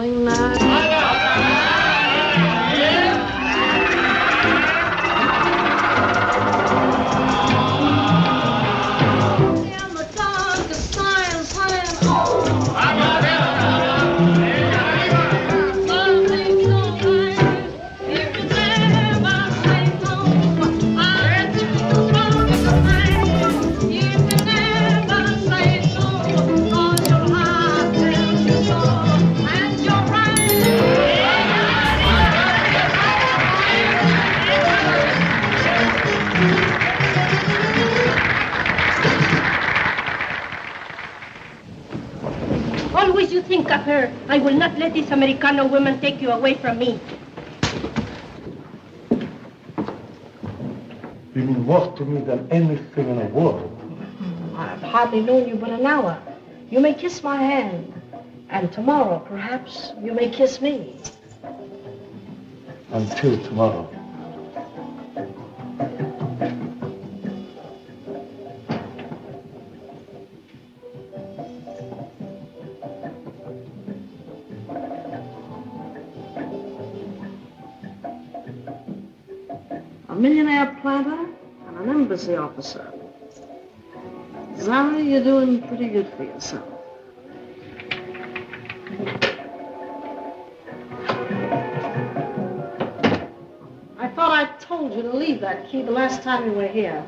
darling, now. Always you think of her. I will not let this Americano woman take you away from me. You mean more to me than anything in the world. I've hardly known you but an hour. You may kiss my hand. And tomorrow, perhaps, you may kiss me. Until tomorrow. A millionaire planter and an embassy officer. Zara, you're doing pretty good for yourself. I thought I told you to leave that key the last time you were here.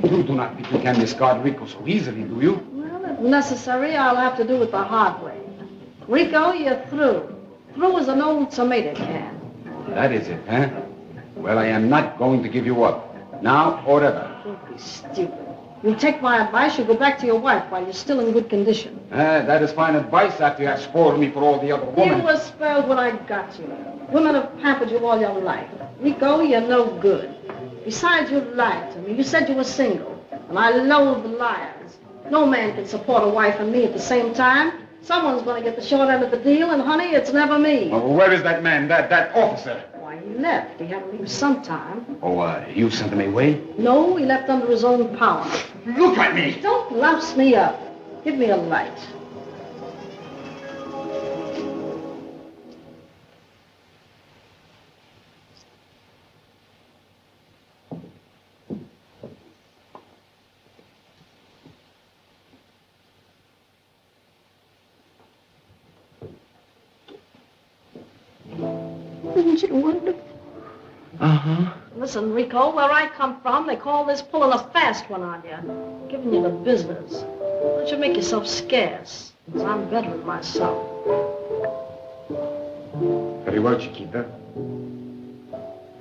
You do not think you can discard Rico so easily, do you? Well, if necessary, I'll have to do it the hard way. Rico, you're through. Through as an old tomato can. That is it, huh? Well, I am not going to give you up. Now or ever. Don't be stupid. You take my advice, you go back to your wife while you're still in good condition. That is fine advice after you have spoiled me for all the other women. You were spoiled when I got you. Women have pampered you all your life. Rico, you're no good. Besides, you lied to me. You said you were single. And I loathe the liars. No man can support a wife and me at the same time. Someone's going to get the short end of the deal, and honey, it's never me. Well, where is that man, that officer? Why, he left. He had to leave sometime. Oh, you sent him away? No, he left under his own power. Look at me! Don't louse me up. Give me a light. Isn't it wonderful? Uh-huh. Listen, Rico, where I come from, they call this pulling a fast one on you. Giving you the business. Why don't you make yourself scarce? Because I'm better than myself. Very well, Chiquita.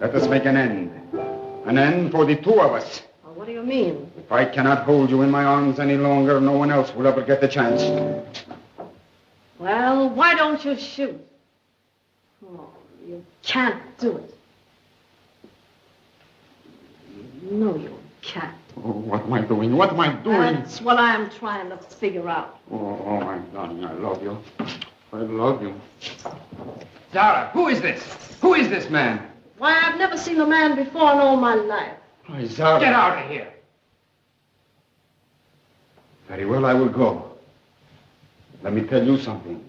Let us make an end. An end for the two of us. Well, what do you mean? If I cannot hold you in my arms any longer, no one else will ever get the chance. Well, why don't you shoot? Oh, you can't do it. No, you can't. Oh, what am I doing? What am I doing? That's what I'm trying to figure out. Oh, my darling, I love you. I love you. Zara, who is this? Who is this man? Why, I've never seen a man before in all my life. Oh, Zara. Get out of here. Very well, I will go. Let me tell you something.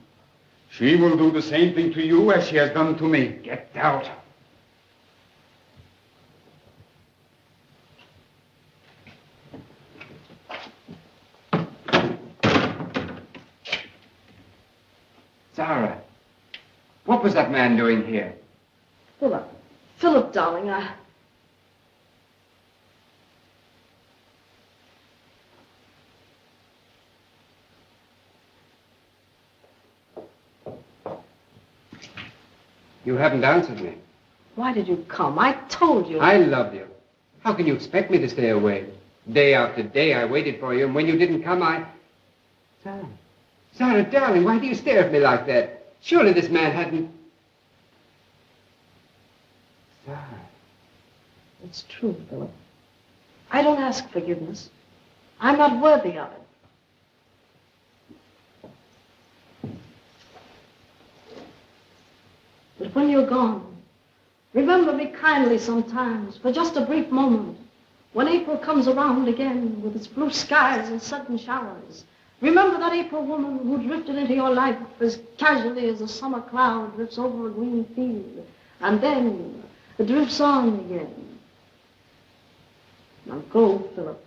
She will do the same thing to you as she has done to me. Get out. Zara, what was that man doing here? Philip, darling, You haven't answered me. Why did you come? I told you. I love you. How can you expect me to stay away? Day after day I waited for you, and when you didn't come, Zara. Zara, darling, why do you stare at me like that? Surely this man hadn't... Zara. It's true, Philip. I don't ask forgiveness. I'm not worthy of it. But when you're gone, remember me kindly sometimes, for just a brief moment. When April comes around again with its blue skies and sudden showers, Remember that April woman who drifted into your life as casually as a summer cloud drifts over a green field, and then it drifts on again. Now go, Philip.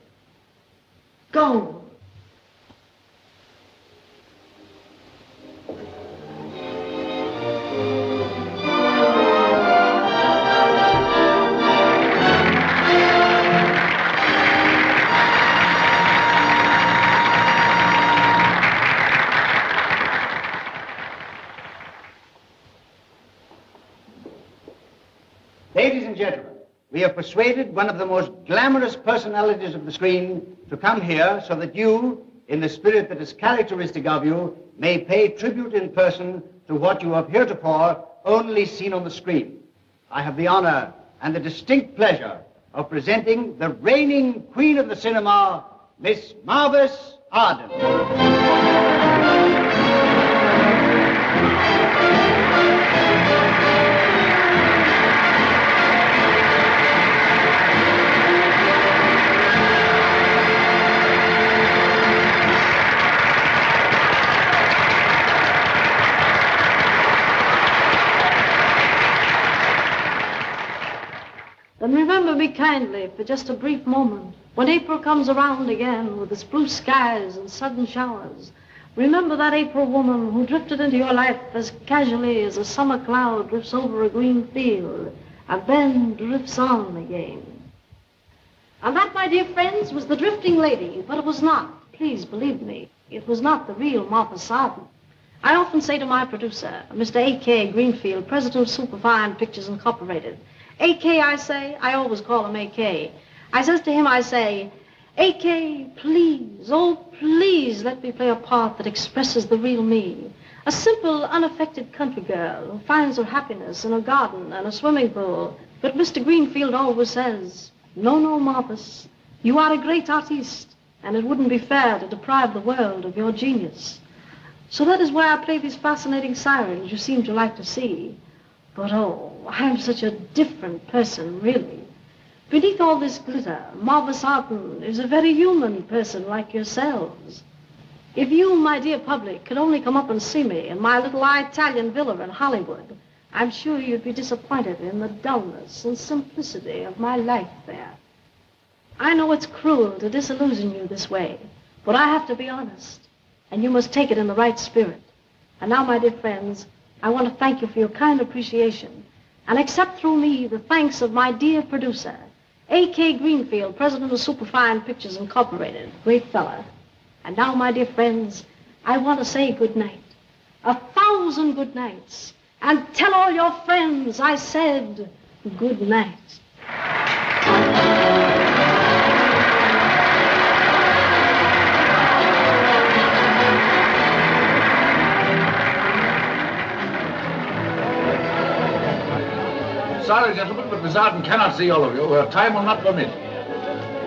Go. Ladies and gentlemen, we have persuaded one of the most glamorous personalities of the screen to come here so that you, in the spirit that is characteristic of you, may pay tribute in person to what you have heretofore only seen on the screen. I have the honor and the distinct pleasure of presenting the reigning queen of the cinema, Miss Marvis Arden. Then remember me kindly for just a brief moment. When April comes around again with its blue skies and sudden showers, remember that April woman who drifted into your life as casually as a summer cloud drifts over a green field and then drifts on again. And that, my dear friends, was the drifting lady, but it was not, please believe me, it was not the real Martha Sarden. I often say to my producer, Mr. A.K. Greenfield, president of Superfine Pictures Incorporated, A.K., I say, I always call him A.K. I says to him, I say, A.K., please, oh, please let me play a part that expresses the real me. A simple, unaffected country girl who finds her happiness in a garden and a swimming pool. But Mr. Greenfield always says, no, no, Marvis, you are a great artiste, and it wouldn't be fair to deprive the world of your genius. So that is why I play these fascinating sirens you seem to like to see. But, oh, I'm such a different person, really. Beneath all this glitter, Marvis Arden is a very human person like yourselves. If you, my dear public, could only come up and see me in my little Italian villa in Hollywood, I'm sure you'd be disappointed in the dullness and simplicity of my life there. I know it's cruel to disillusion you this way, but I have to be honest, and you must take it in the right spirit. And now, my dear friends, I want to thank you for your kind appreciation and accept through me the thanks of my dear producer, A.K. Greenfield, president of Superfine Pictures Incorporated. Great fella. And now, my dear friends, I want to say good night. 1,000 good nights. And tell all your friends I said good night. Sorry, gentlemen, but Miss Arden cannot see all of you. Her time will not permit.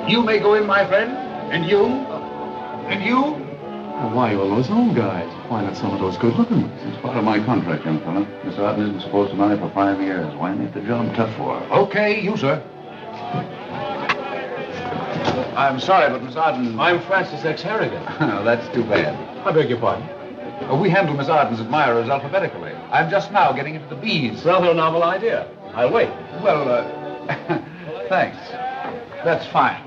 You may go in, my friend. And you? And you? Well, why all those old guys? Why not some of those good-looking ones? It's part of my contract, young fella. Miss Arden isn't supposed to marry for 5 years. Why make the job tough for her? Okay, you, sir. I'm sorry, but Miss Arden... I'm Francis X. Harrigan. Oh, that's too bad. I beg your pardon. We handle Miss Arden's admirers alphabetically. I'm just now getting into the B's. Rather a novel idea. I'll wait. Well, thanks. That's fine.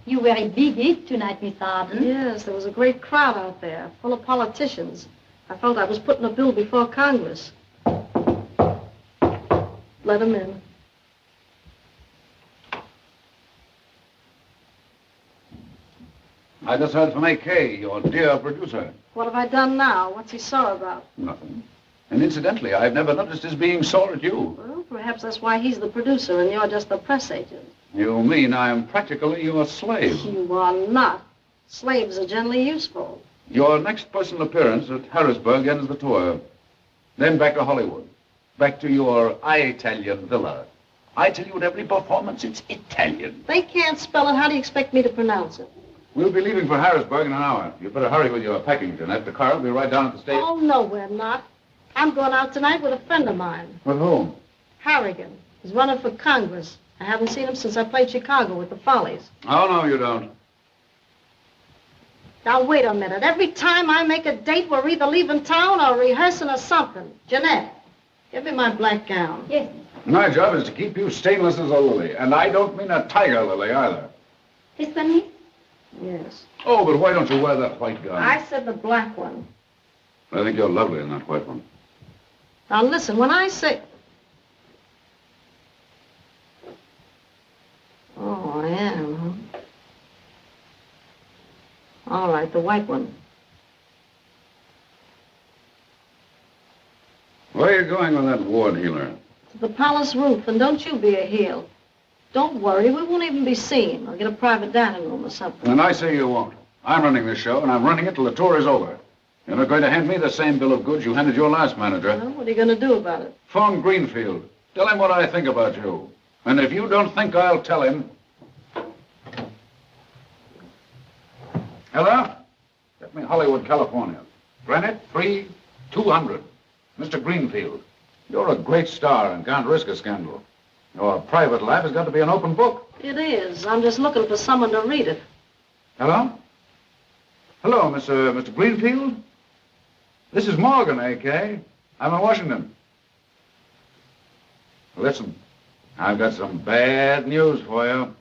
You very big hit tonight, Miss Arden. Yes, there was a great crowd out there, full of politicians. I felt I was putting a bill before Congress. Let him in. I just heard from A.K., your dear producer. What have I done now? What's he sore about? Nothing. And incidentally, I've never noticed his being sore at you. Well, perhaps that's why he's the producer and you're just the press agent. You mean I am practically your slave? You are not. Slaves are generally useful. Your next personal appearance at Harrisburg ends the tour. Then back to Hollywood. Back to your Italian villa. I tell you at every performance, it's Italian. They can't spell it. How do you expect me to pronounce it? We'll be leaving for Harrisburg in an hour. You'd better hurry with your packing, Jeanette. The car will be right down at the station. Oh, no, we're not. I'm going out tonight with a friend of mine. With whom? Harrigan. He's running for Congress. I haven't seen him since I played Chicago with the Follies. Oh, no, you don't. Now, wait a minute. Every time I make a date, we're either leaving town or rehearsing or something. Jeanette, give me my black gown. Yes. My job is to keep you stainless as a lily, and I don't mean a tiger lily either. This one here? Yes. Oh, but why don't you wear that white gown? I said the black one. I think you're lovely in that white one. Now, listen, when I say... Oh, I am, huh? All right, the white one. Where are you going with that ward healer? To the palace roof, and don't you be a heel. Don't worry, we won't even be seen. I'll get a private dining room or something. And I say you won't. I'm running this show, and I'm running it till the tour is over. You're not going to hand me the same bill of goods you handed your last manager. Well, what are you going to do about it? Phone Greenfield. Tell him what I think about you. And if you don't think I'll tell him... Hello? Get me Hollywood, California. Granite 3200. Mr. Greenfield. You're a great star and can't risk a scandal. Your private life has got to be an open book. It is. I'm just looking for someone to read it. Hello? Hello, Mr. Greenfield? This is Morgan, A.K. I'm in Washington. Listen, I've got some bad news for you.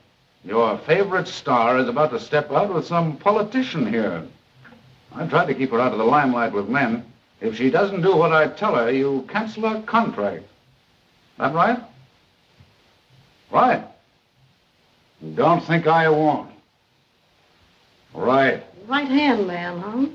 Your favorite star is about to step out with some politician here. I tried to keep her out of the limelight with men. If she doesn't do what I tell her, you cancel her contract. That right? Right. Don't think I won't. Right. Right-hand man, huh?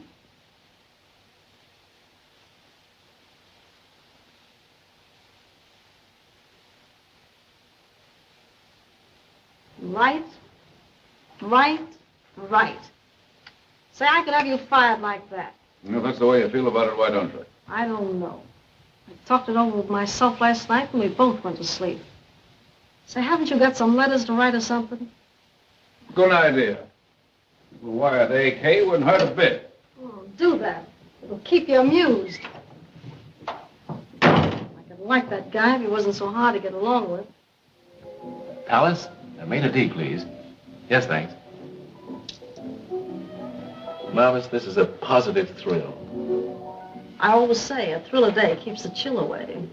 Right, right. Say, I could have you fired like that. If that's the way you feel about it, why don't you? I don't know. I talked it over with myself last night and we both went to sleep. Say, haven't you got some letters to write or something? Good idea. The wire to AK wouldn't hurt a bit. Oh, do that. It'll keep you amused. I could like that guy if he wasn't so hard to get along with. Alice, made a D, please. Yes, thanks. Marvis, this is a positive thrill. I always say a thrill a day keeps the chill away.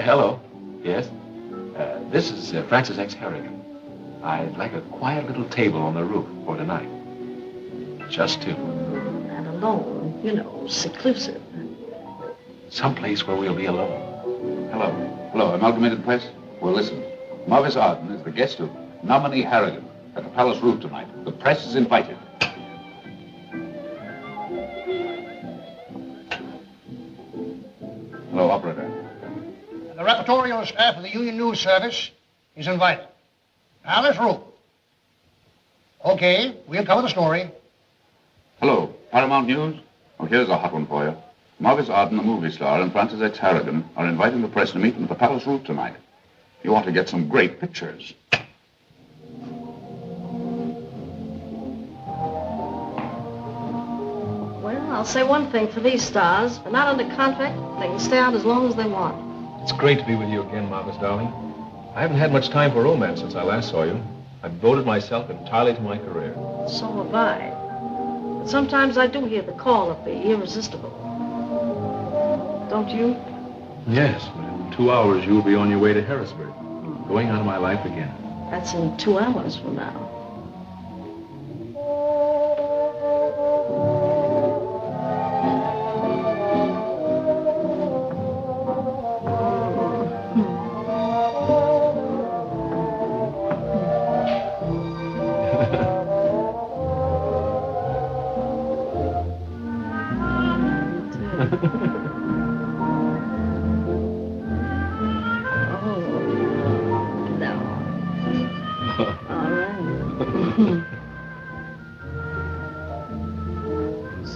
Hello. Yes? This is Francis X. Harrigan. I'd like a quiet little table on the roof for tonight. Just two. And alone, you know, seclusive. Someplace where we'll be alone. Hello. Hello, Amalgamated Press. Well, listen. Marvis Arden is the guest of nominee Harrigan at the Palace Roof tonight. The press is invited. Hello, operator. The repertorial staff of the Union News Service is invited. Palace Roof. Okay, we'll cover the story. Hello, Paramount News. Oh, here's a hot one for you. Marvis Arden, the movie star, and Francis X. Harrigan are inviting the press to meet them at the Palace Roof tonight. You ought to get some great pictures. Well, I'll say one thing for these stars. They're not under contract. They can stay out as long as they want. It's great to be with you again, Marvis, darling. I haven't had much time for romance since I last saw you. I've devoted myself entirely to my career. So have I. But sometimes I do hear the call of the irresistible. Don't you? Yes, but in 2 hours you'll be on your way to Harrisburg, going out of my life again. That's in 2 hours from now.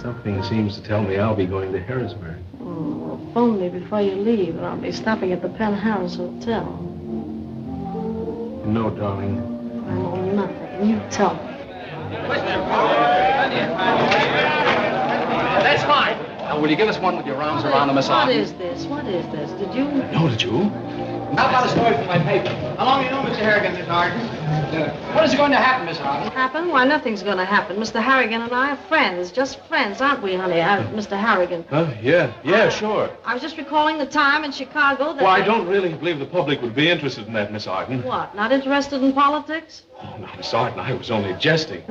Something seems to tell me I'll be going to Harrisburg. Oh, phone me before you leave, and I'll be stopping at the Penn Harris Hotel. No, darling. I know nothing. You tell me. That's fine. Now, will you give us one with your arms around the Miss Arden? What is this? What is this? Did you... No, did you? How about a story from my paper? How long you know Mr. Harrigan, Miss Arden? What is going to happen, Miss Arden? Happen? Why, nothing's going to happen. Mr. Harrigan and I are friends, just friends, aren't we, honey? Mr. Harrigan. Yeah, sure. I was just recalling the time in Chicago that... Well, I don't really believe the public would be interested in that, Miss Arden. What, not interested in politics? Oh, no, Miss Arden, I was only jesting.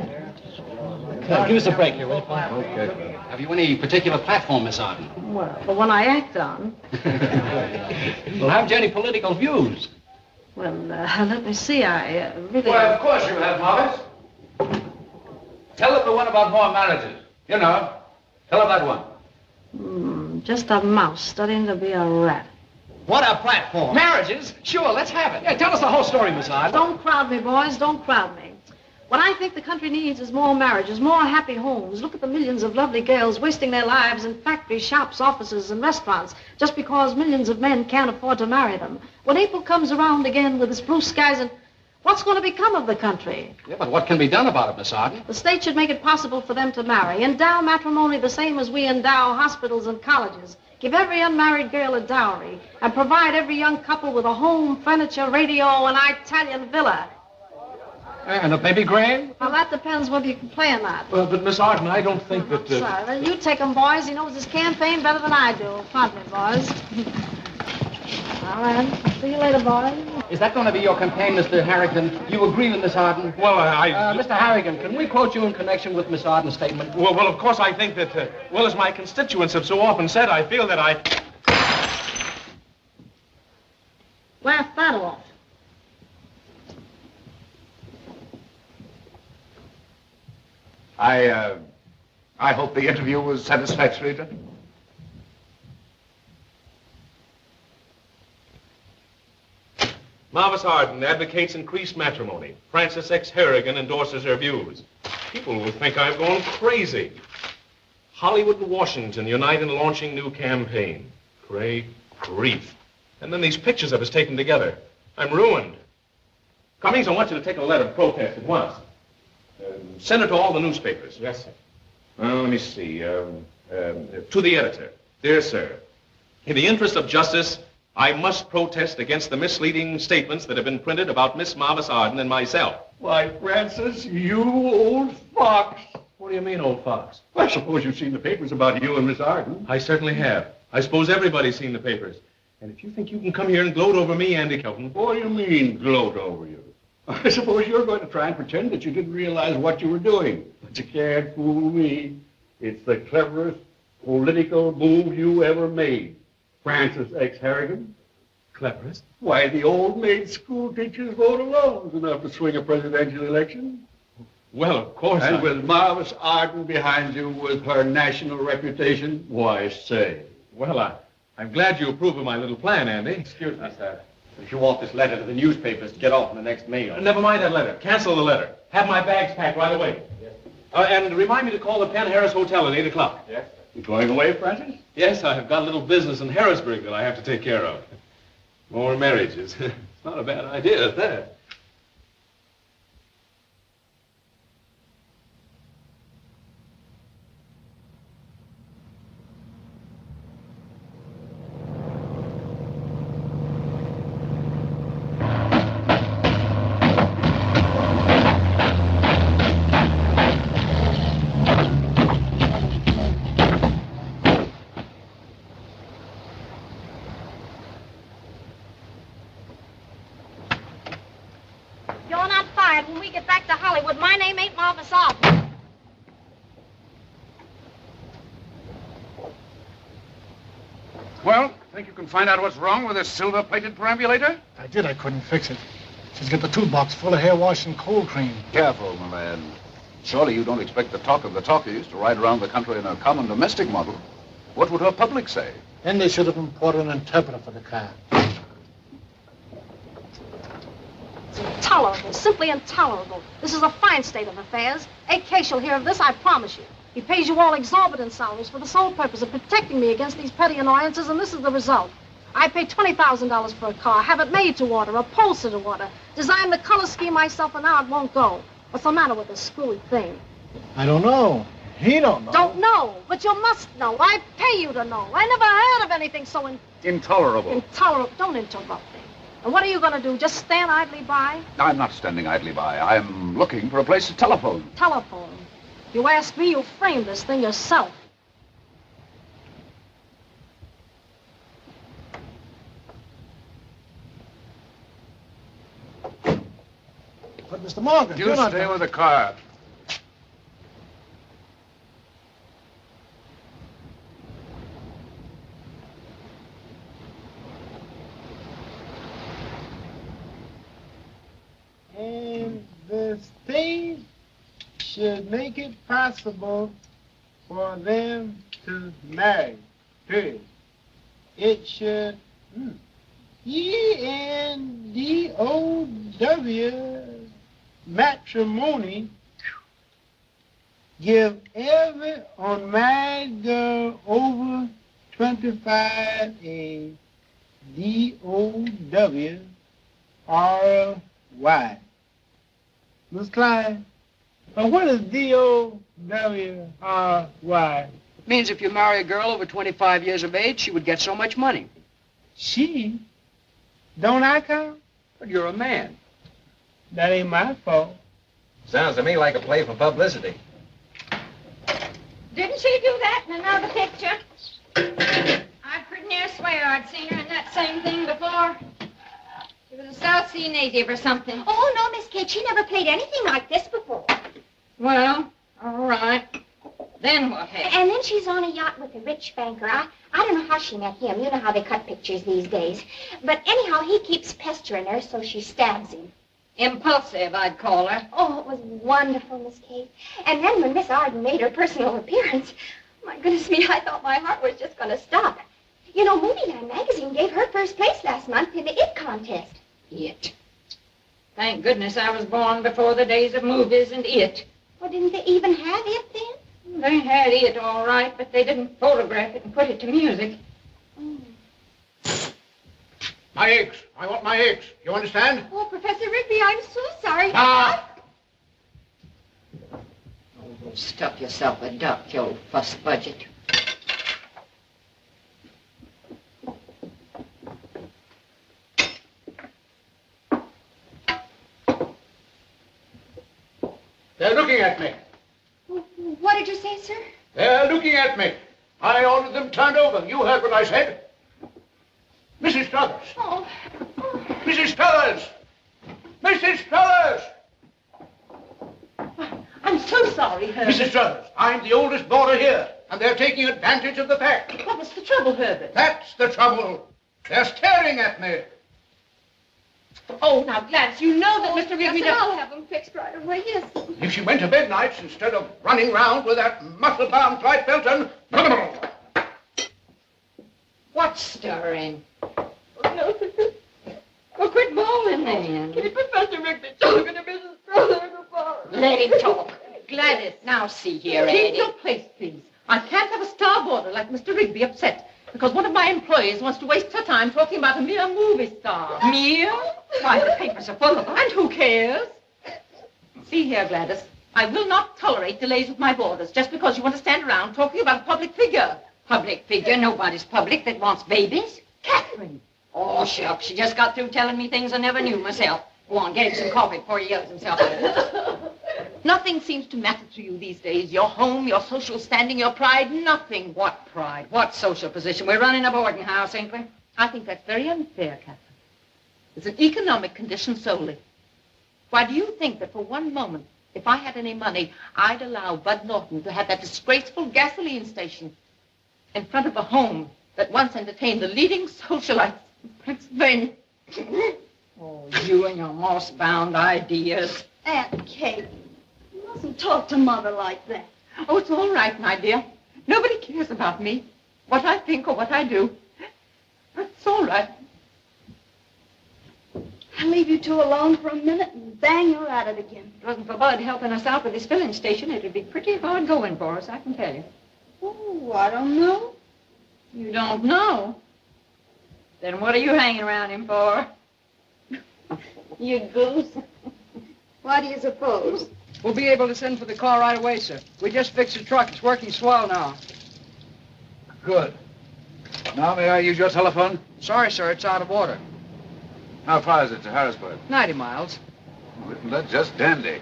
Give us a break here, will you? Okay. Have you any particular platform, Miss Arden? Well, the one I act on. Well, haven't you any political views? Well, let me see, I really... Well, of course you have, Marvis. Tell them the one about more marriages. You know. Tell them that one. Just a mouse studying to be a rat. What a platform. Marriages? Sure, let's have it. Yeah, tell us the whole story, Miss Arden. Don't crowd me, boys, don't crowd me. What I think the country needs is more marriages, more happy homes. Look at the millions of lovely girls wasting their lives in factories, shops, offices, and restaurants just because millions of men can't afford to marry them. When April comes around again with its blue skies, and what's going to become of the country? Yeah, but what can be done about it, Miss Arden? The state should make it possible for them to marry. Endow matrimony the same as we endow hospitals and colleges. Give every unmarried girl a dowry and provide every young couple with a home, furniture, radio, and Italian villa. And a baby grave? Well, that depends whether you can play or not. But Miss Arden, I don't think that... Sorry, then you take him, boys. He knows his campaign better than I do. Front me, boys. All right. See you later, boys. Is that going to be your campaign, Mr. Harrigan? You agree with Miss Arden? Well, Mr. Harrigan, can we quote you in connection with Miss Arden's statement? Well, of course, I think that, as my constituents have so often said, I feel that I... Laugh that off. I hope the interview was satisfactory, gentlemen. Marvis Arden advocates increased matrimony. Francis X. Harrigan endorses her views. People will think I've gone crazy. Hollywood and Washington unite in launching new campaign. Great grief. And then these pictures of us taken together. I'm ruined. Cummings, I want you to take a letter of protest at once. Send it to all the newspapers. Yes, sir. Well, let me see. To the editor. Dear sir, in the interest of justice, I must protest against the misleading statements that have been printed about Miss Marvis Arden and myself. Why, Francis, you old fox. What do you mean, old fox? I suppose you've seen the papers about you and Miss Arden. I certainly have. I suppose everybody's seen the papers. And if you think you can come here and gloat over me, Andy Kelton... What do you mean, gloat over you? I suppose you're going to try and pretend that you didn't realize what you were doing. But you can't fool me. It's the cleverest political move you ever made. Francis X. Harrigan. Cleverest? Why, the old maid school teacher's vote alone is enough to swing a presidential election. Well, of course. And with Marvis Arden behind you with her national reputation, why say? Well, I'm glad you approve of my little plan, Andy. Excuse me, sir. If you want this letter to the newspapers to get off in the next mail. Never mind that letter. Cancel the letter. Have my bags packed right away. Yes. And remind me to call the Penn Harris Hotel at 8 o'clock. Yes. You going away, Francis? Yes, I've got a little business in Harrisburg that I have to take care of. More marriages. It's not a bad idea at that. When we get back to Hollywood, my name ain't Marvis Arden. Well, think you can find out what's wrong with this silver-plated perambulator? I did. I couldn't fix it. She's got the toolbox full of hair wash and cold cream. Careful, my lad. Surely you don't expect the talk of the talkies to ride around the country in a common domestic model. What would her public say? Then they should have imported an interpreter for the car. It's intolerable, simply intolerable. This is a fine state of affairs. AK shall hear of this, I promise you. He pays you all exorbitant salaries for the sole purpose of protecting me against these petty annoyances, and this is the result. I pay $20,000 for a car, have it made to order, upholstered to order, design the color scheme myself, and now it won't go. What's the matter with this screwy thing? I don't know. He don't know. Don't know, but you must know. I pay you to know. I never heard of anything so Intolerable. intolerable. Don't interrupt me. And what are you going to do? Just stand idly by? I'm not standing idly by. I'm looking for a place to telephone. Telephone. If you ask me, you framed this thing yourself. But, Mr. Morgan, You you're not... stay with the car. And the state should make it possible for them to marry. Period. It should ENDOW matrimony give every unmarried girl over 25 a DOW RY. Miss Klein, what is DOWRY? Means if you marry a girl over 25 years of age, she would get so much money. She? Don't I count? But you're a man. That ain't my fault. Sounds to me like a play for publicity. Didn't she do that in another picture? I pretty near swear I'd seen her in that same thing before. She was a South Sea native or something. Oh, no, Miss Kate. She never played anything like this before. Well, all right. Then what happened? And then she's on a yacht with a rich banker. I don't know how she met him. You know how they cut pictures these days. But anyhow, he keeps pestering her, so she stabs him. Impulsive, I'd call her. Oh, it was wonderful, Miss Kate. And then when Miss Arden made her personal appearance, my goodness me, I thought my heart was just going to stop. You know, Movieland magazine gave her first place last month in the IT contest. It. Thank goodness I was born before the days of movies and it. Well, didn't they even have it then? They had it all right, but they didn't photograph it and put it to music. My eggs. I want my eggs. You understand? Oh, Professor Rigby, I'm so sorry. Oh, stuff yourself a duck, you old fuss budget. They're looking at me. What did you say, sir? They're looking at me. I ordered them turned over. You heard what I said. Mrs. Struthers. Oh. Mrs. Struthers. Mrs. Struthers. I'm so sorry, Herbert. Mrs. Struthers, I'm the oldest boarder here, and they're taking advantage of the fact. What was the trouble, Herbert? That's the trouble. They're staring at me. Oh, now, Gladys, you know that Mr. Rigby Yes, I'll have them fixed right away, yes. If she went to bed nights instead of running round with that muscle-bound Clyde Felton. What's stirring? No, Well, quit bawling then. Can Professor Rigby talking to Mrs. Struthers about? Let him talk. Gladys, now see here, Keep Eddie. your place, please. I can't have a star boarder like Mr. Rigby upset because one of my employees wants to waste her time talking about a mere movie star. Mere? Why, the papers are full of them. And who cares? See here, Gladys. I will not tolerate delays with my boarders just because you want to stand around talking about a public figure. Public figure? Nobody's public that wants babies. Catherine. Oh, shucks. She just got through telling me things I never knew myself. Go on, get him some coffee before he yells himself out. Nothing seems to matter to you these days. Your home, your social standing, your pride, nothing. What pride? What social position? We're running a boarding house, ain't we? I think that's very unfair, Catherine. It's an economic condition solely. Why, do you think that for one moment, if I had any money, I'd allow Bud Norton to have that disgraceful gasoline station in front of a home that once entertained the leading socialites in Pennsylvania? Oh, you and your moss-bound ideas. Aunt Kate, you mustn't talk to Mother like that. Oh, it's all right, my dear. Nobody cares about me, what I think or what I do. It's all right. I'll leave you two alone for a minute and bang, you're at it again. If it wasn't for Bud helping us out with this filling station, it'd be pretty hard going for us, I can tell you. Oh, I don't know. You don't know? Then what are you hanging around him for? You goose. Why do you suppose? We'll be able to send for the car right away, sir. We just fixed the truck. It's working swell now. Good. Now may I use your telephone? Sorry, sir. It's out of order. How far is it to Harrisburg? 90 miles. Well, isn't that just dandy?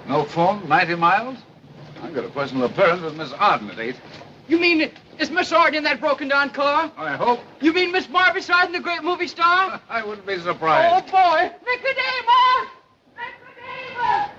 No phone, 90 miles? I've got a personal appearance with Miss Arden at 8. You mean, is Miss Arden in that broken-down car? I hope. You mean Miss Barbie Arden, the great movie star? I wouldn't be surprised. Oh, boy. Nicodemus! Nicodemus!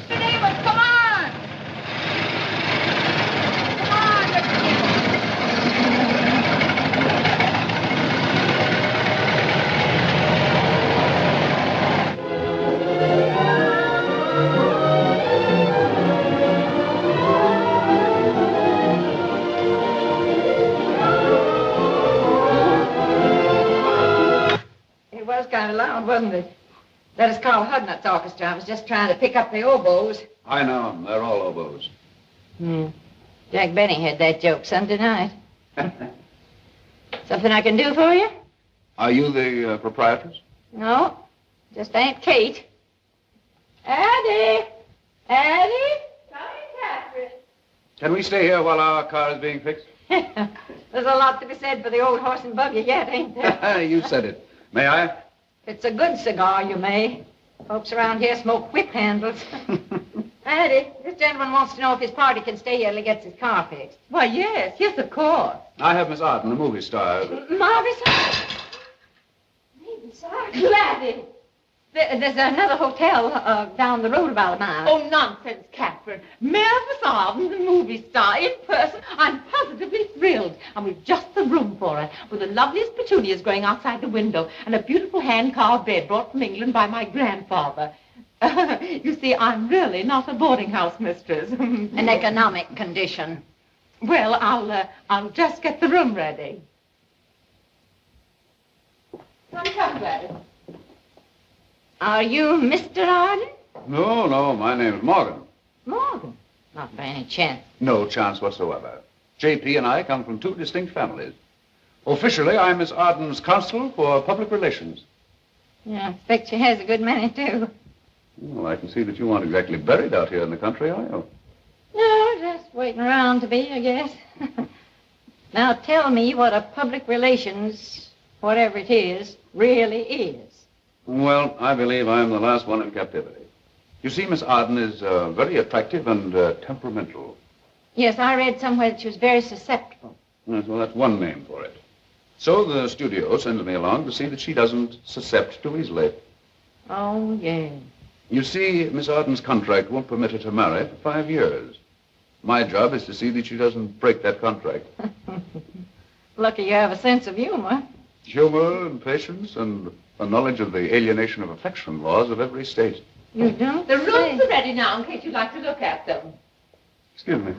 Nicodemus, come on! Come on, Nicodemus! It was kind of loud, wasn't it? That is Carl Hudnut's orchestra. I was just trying to pick up the oboes. I know them. They're all oboes. Jack Benny had that joke Sunday night. Something I can do for you? Are you the proprietors? No, just Aunt Kate. Addie! Addie! Coming, Catherine. Can we stay here while our car is being fixed? There's a lot to be said for the old horse and buggy yet, ain't there? You said it. May I? If it's a good cigar, you may. Folks around here smoke whip handles. Addie, this gentleman wants to know if his party can stay here till he gets his car fixed. Why, yes, of course. I have Miss Arden, the movie star. Marvis? Maybe, sir. Gladys. There's another hotel down the road about a mile. Oh, nonsense, Catherine. Mavis Arden, the movie star, in person. I'm positively thrilled. And we've just the room for her, with the loveliest petunias growing outside the window, and a beautiful hand-carved bed brought from England by my grandfather. You see, I'm really not a boarding house mistress. An economic condition. Well, I'll just get the room ready. Come, Gladys. Are you Mr. Arden? No, my name is Morgan. Morgan? Not by any chance. No chance whatsoever. J.P. and I come from two distinct families. Officially, I'm Miss Arden's consul for public relations. Yeah, I expect she has a good many, too. Well, I can see that you aren't exactly buried out here in the country, are you? No, just waiting around to be, I guess. Now tell me what a public relations, whatever it is, really is. Well, I believe I'm the last one in captivity. You see, Miss Arden is very attractive and temperamental. Yes, I read somewhere that she was very susceptible. Yes, well, that's one name for it. So the studio sends me along to see that she doesn't suscept too easily. Oh, yes. You see, Miss Arden's contract won't permit her to marry for 5 years. My job is to see that she doesn't break that contract. Lucky you have a sense of humor. Humor and patience and a knowledge of the alienation of affection laws of every state. You don't The say. rooms are ready now in case you'd like to look at them. Excuse me.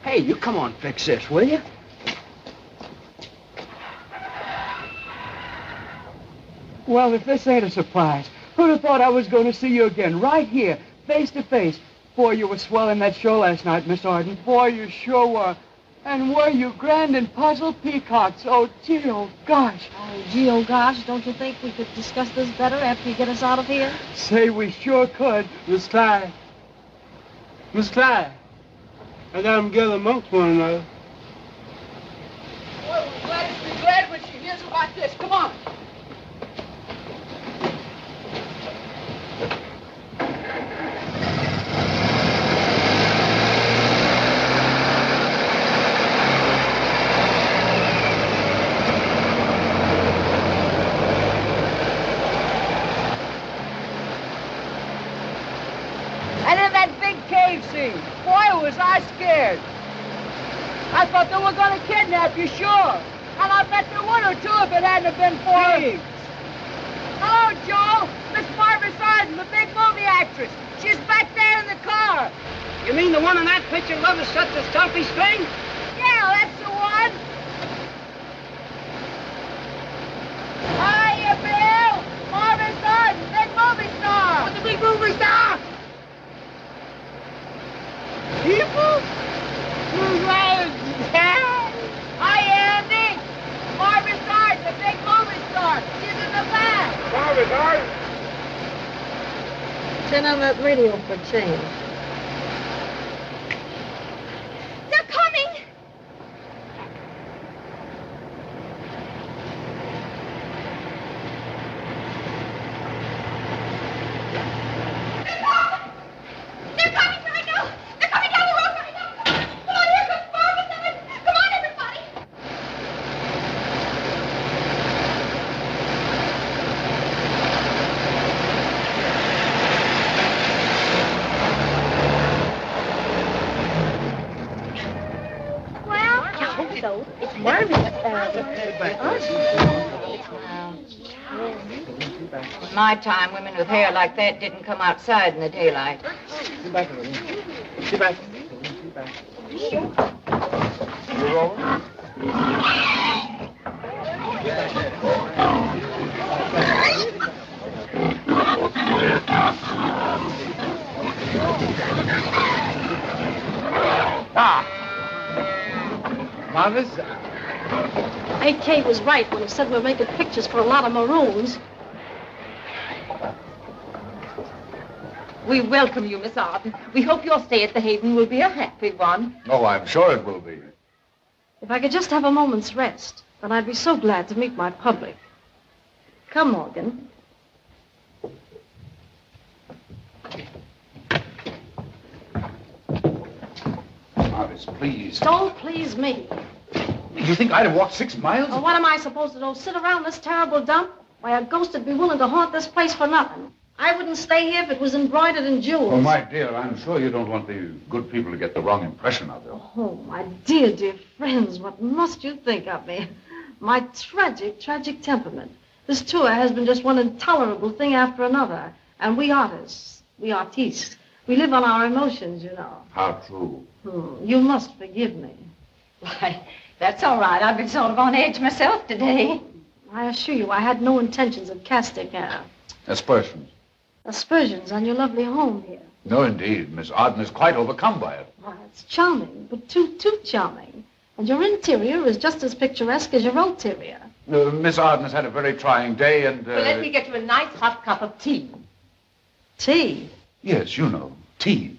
Hey, you come on, fix this, will you? Well, if this ain't a surprise, who'd have thought I was going to see you again, right here, face to face? Boy, you were swell in that show last night, Miss Arden. Boy, you sure were. And were you grand and puzzled peacocks? Oh, gee, oh, gosh. Oh, gee, oh, gosh, don't you think we could discuss this better after you get us out of here? Say, we sure could. Miss Clyde. Miss Clyde. I got them together amongst one another. Well, Gladys will be glad when she hears about this. Come on. And in that big cave scene, boy, was I scared. I thought they were going to kidnap you, sure. And I bet they would have, too, if it hadn't have been for... Hello, Joe. Miss Barbara Sarden, the big movie actress. She's back there in the car. You mean the one in that picture, Love is Such a Stumpy String? Yeah, that's the one. Hiya, Bill. Barbara Sarden, big movie star. What's the big movie star? People? Hi, Andy. Barbara Sarden, the big movie star. She's in the back. Barbara Sarden? Turn on that radio for change. They're coming! They're coming right now! They're coming down the road right now! Come on, here comes Barbara Sarden! Come on, everybody! Well, I hope so. It's marvelous. In my time, women with hair like that didn't come outside in the daylight. Sit back a little. Sit back. Sit back. Move over. Marvis? AK was right when he said we're making pictures for a lot of maroons. We welcome you, Miss Arden. We hope your stay at the Haven will be a happy one. Oh, I'm sure it will be. If I could just have a moment's rest, then I'd be so glad to meet my public. Come, Morgan. Marvis, please. Don't please me. You think I'd have walked 6 miles? Well, what am I supposed to do? Sit around this terrible dump? Why, a ghost would be willing to haunt this place for nothing. I wouldn't stay here if it was embroidered in jewels. Oh, my dear, I'm sure you don't want the good people to get the wrong impression of you. Oh, my dear, dear friends, what must you think of me? My tragic, tragic temperament. This tour has been just one intolerable thing after another. And we artists, we live on our emotions, you know. How true. You must forgive me. Why, that's all right. I've been sort of on edge myself today. I assure you, I had no intentions of casting Aspersions. aspersions on your lovely home here. No, indeed. Miss Arden is quite overcome by it. Why, it's charming, but too charming. And your interior is just as picturesque as your ulterior. Miss Arden has had a very trying day and... Well, let me get you a nice hot cup of tea. Tea? Yes, you know, tea.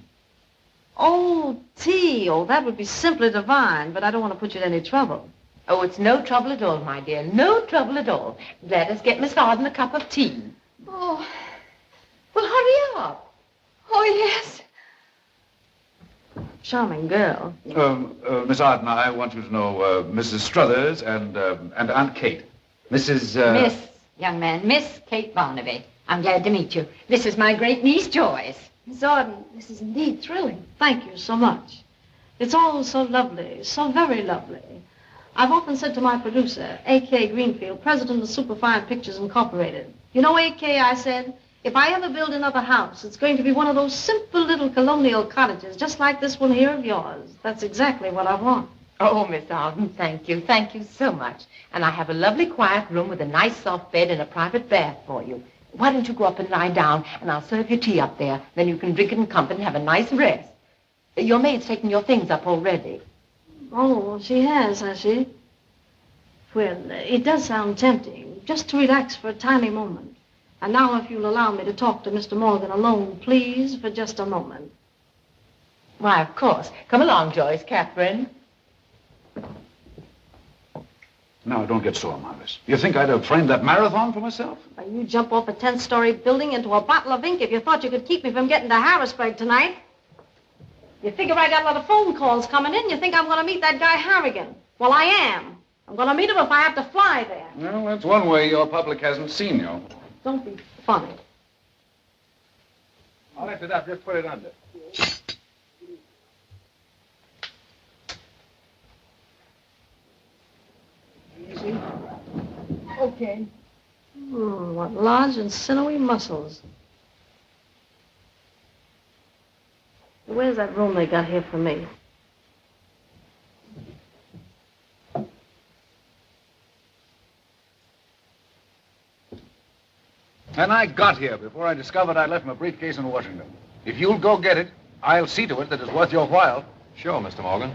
Oh, tea. Oh, that would be simply divine, but I don't want to put you to any trouble. Oh, it's no trouble at all, my dear. No trouble at all. Let us get Miss Arden a cup of tea. Oh, Well, hurry up. oh, yes. Charming girl. Miss Arden, I want you to know Mrs. Struthers and Aunt Kate. Mrs. Miss, young man, Miss Kate Barnaby. I'm glad to meet you. This is my great niece, Joyce. Miss Arden, this is indeed thrilling. Thank you so much. It's all so lovely, so very lovely. I've often said to my producer, A.K. Greenfield, president of Superfine Pictures Incorporated, you know, A.K., I said, if I ever build another house, it's going to be one of those simple little colonial cottages, just like this one here of yours. That's exactly what I want. Oh, Miss Arden, thank you. Thank you so much. And I have a lovely quiet room with a nice soft bed and a private bath for you. Why don't you go up and lie down, and I'll serve you tea up there. Then you can drink it in comfort and have a nice rest. Your maid's taken your things up already. Oh, she has she? Well, it does sound tempting, just to relax for a tiny moment. And now if you'll allow me to talk to Mr. Morgan alone, please, for just a moment. Why, of course. Come along, Joyce, Catherine. Now, don't get sore, Marvis. You think I'd have framed that marathon for myself? Why, you jump off a 10-story building into a bottle of ink if you thought you could keep me from getting to Harrisburg tonight. You figure I got a lot of phone calls coming in. You think I'm going to meet that guy Harrigan. Well, I am. I'm going to meet him if I have to fly there. Well, that's one way your public hasn't seen you. Don't be funny. I'll lift it up. Just put it under. Easy. Okay. What large and sinewy muscles. Where's that room they got here for me? And I got here before I discovered I'd left my briefcase in Washington. If you'll go get it, I'll see to it that it's worth your while. Sure, Mr. Morgan.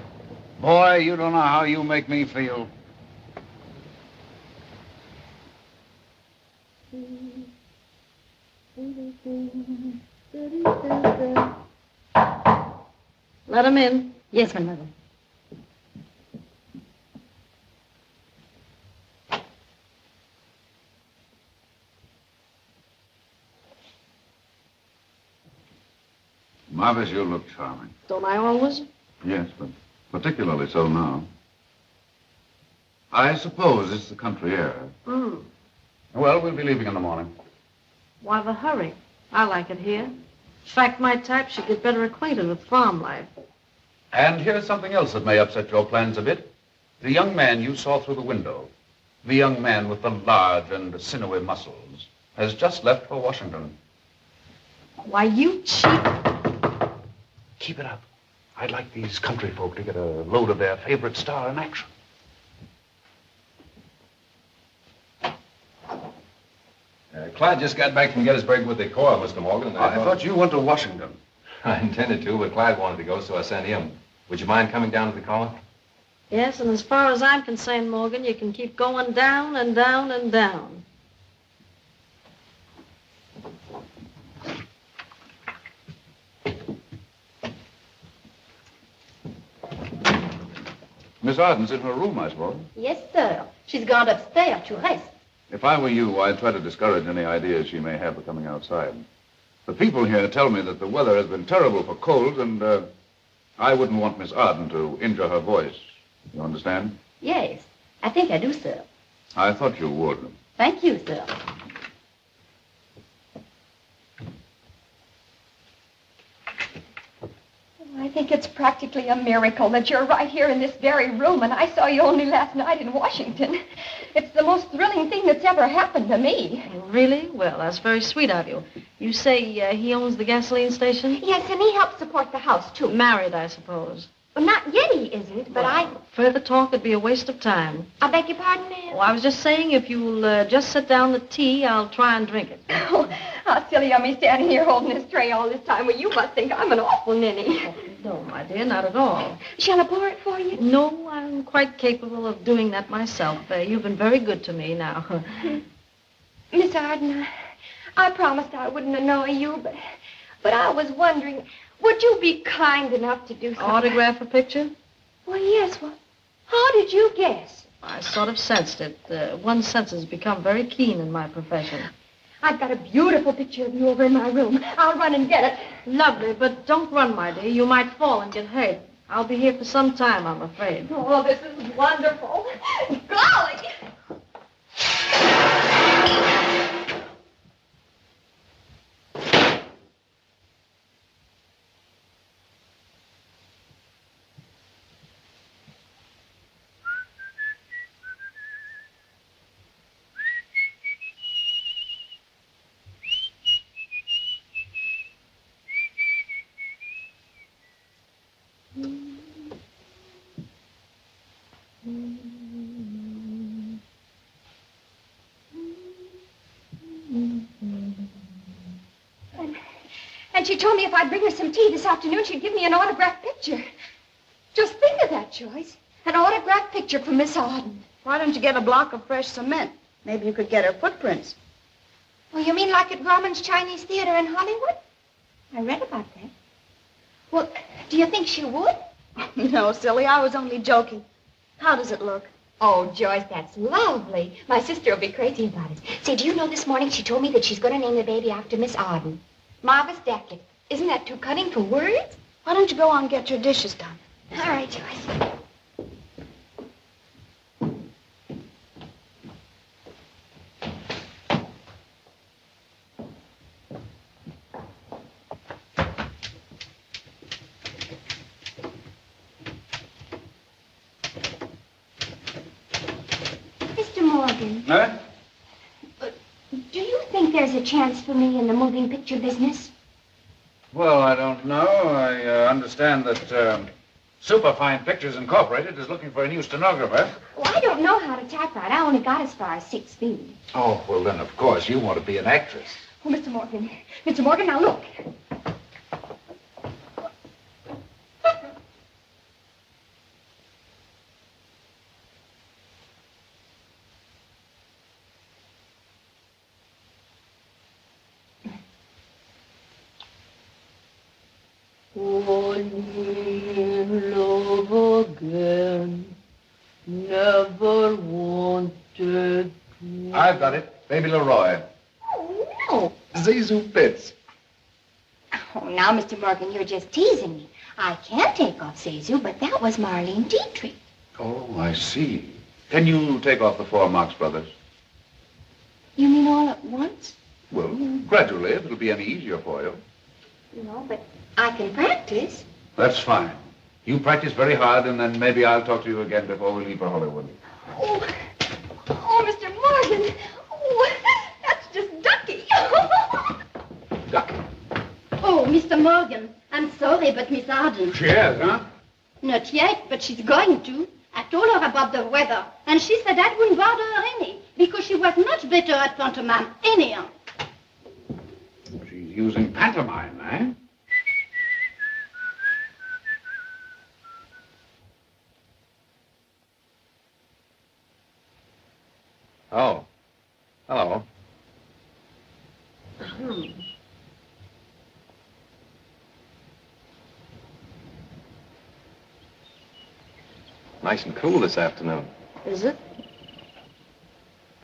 Boy, you don't know how you make me feel. Let him in. Yes, my mother. Marvis, you look charming. Don't I always? Yes, but particularly so now. I suppose it's the country air. Mm. Well, we'll be leaving in the morning. Why the hurry? I like it here. In fact, my type should get better acquainted with farm life. And here's something else that may upset your plans a bit. The young man you saw through the window, the young man with the large and sinewy muscles, has just left for Washington. Why, you cheat. Keep it up. I'd like these country folk to get a load of their favorite star in action. Clyde just got back from Gettysburg with the Corps, Mr. Morgan. And I thought you went to Washington. I intended to, but Clyde wanted to go, so I sent him. Would you mind coming down to the collar? Yes, and as far as I'm concerned, Morgan, you can keep going down and down and down. Miss Arden's in her room, I suppose. Yes, sir. She's gone upstairs to rest. If I were you, I'd try to discourage any ideas she may have of coming outside. The people here tell me that the weather has been terrible for colds, and I wouldn't want Miss Arden to injure her voice. You understand? Yes, I think I do, sir. I thought you would. Thank you, sir. I think it's practically a miracle that you're right here in this very room, and I saw you only last night in Washington. It's the most thrilling thing that's ever happened to me. Really? Well, that's very sweet of you. You say he owns the gasoline station? Yes, and he helps support the house, too. Married, I suppose. Well, not yet he isn't, but Further talk would be a waste of time. I beg your pardon, ma'am? Oh, I was just saying, if you'll just set down the tea, I'll try and drink it. Oh, how silly of me standing here holding this tray all this time. Well, you must think I'm an awful ninny. Oh, no, my dear, not at all. Shall I pour it for you? No, I'm quite capable of doing that myself. You've been very good to me now. Miss Arden, I promised I wouldn't annoy you, but I was wondering, would you be kind enough to do something? Autograph a picture? Well, yes. Well, how did you guess? I sort of sensed it. One's senses become very keen in my profession. I've got a beautiful picture of you over in my room. I'll run and get it. Lovely, but don't run, my dear. You might fall and get hurt. I'll be here for some time, I'm afraid. Oh, this is wonderful. Golly! And she told me if I'd bring her some tea this afternoon, she'd give me an autographed picture. Just think of that, Joyce. An autographed picture from Miss Arden. Why don't you get a block of fresh cement? Maybe you could get her footprints. Oh, you mean like at Grauman's Chinese Theater in Hollywood? I read about that. Well, do you think she would? No, silly, I was only joking. How does it look? Oh, Joyce, that's lovely. My sister will be crazy about it. Say, do you know this morning she told me that she's going to name the baby after Miss Arden? Marvis Dackett. Isn't that too cunning for words? Why don't you go on and get your dishes done? All right, Joyce. Mr. Morgan. Huh? think there's a chance for me in the moving picture business? Well, I don't know. I understand that Superfine Pictures Incorporated is looking for a new stenographer. Well, I don't know how to typewrite. I only got as far as 6 speed. Oh, well, then, of course, you want to be an actress. Oh, Mr. Morgan. Mr. Morgan, now look. In love again, never wanted to... I've got it. Baby Leroy. Oh, no. Zizou Pitts. Oh, now, Mr. Morgan, you're just teasing me. I can take off Zizou, but that was Marlene Dietrich. Oh, I see. Can you take off the 4 Marx Brothers? You mean all at once? Well, gradually, if it'll be any easier for you. No, but I can practice. That's fine. You practice very hard, and then maybe I'll talk to you again before we leave for Hollywood. Oh, Mr. Morgan. Oh, that's just ducky. Ducky. Oh, Mr. Morgan, I'm sorry, but Miss Arden... She is, huh? Not yet, but she's going to. I told her about the weather, and she said that wouldn't bother her any, because she was much better at pantomime anyhow. She's using pantomime, eh? Oh. Hello. Nice and cool this afternoon. Is it?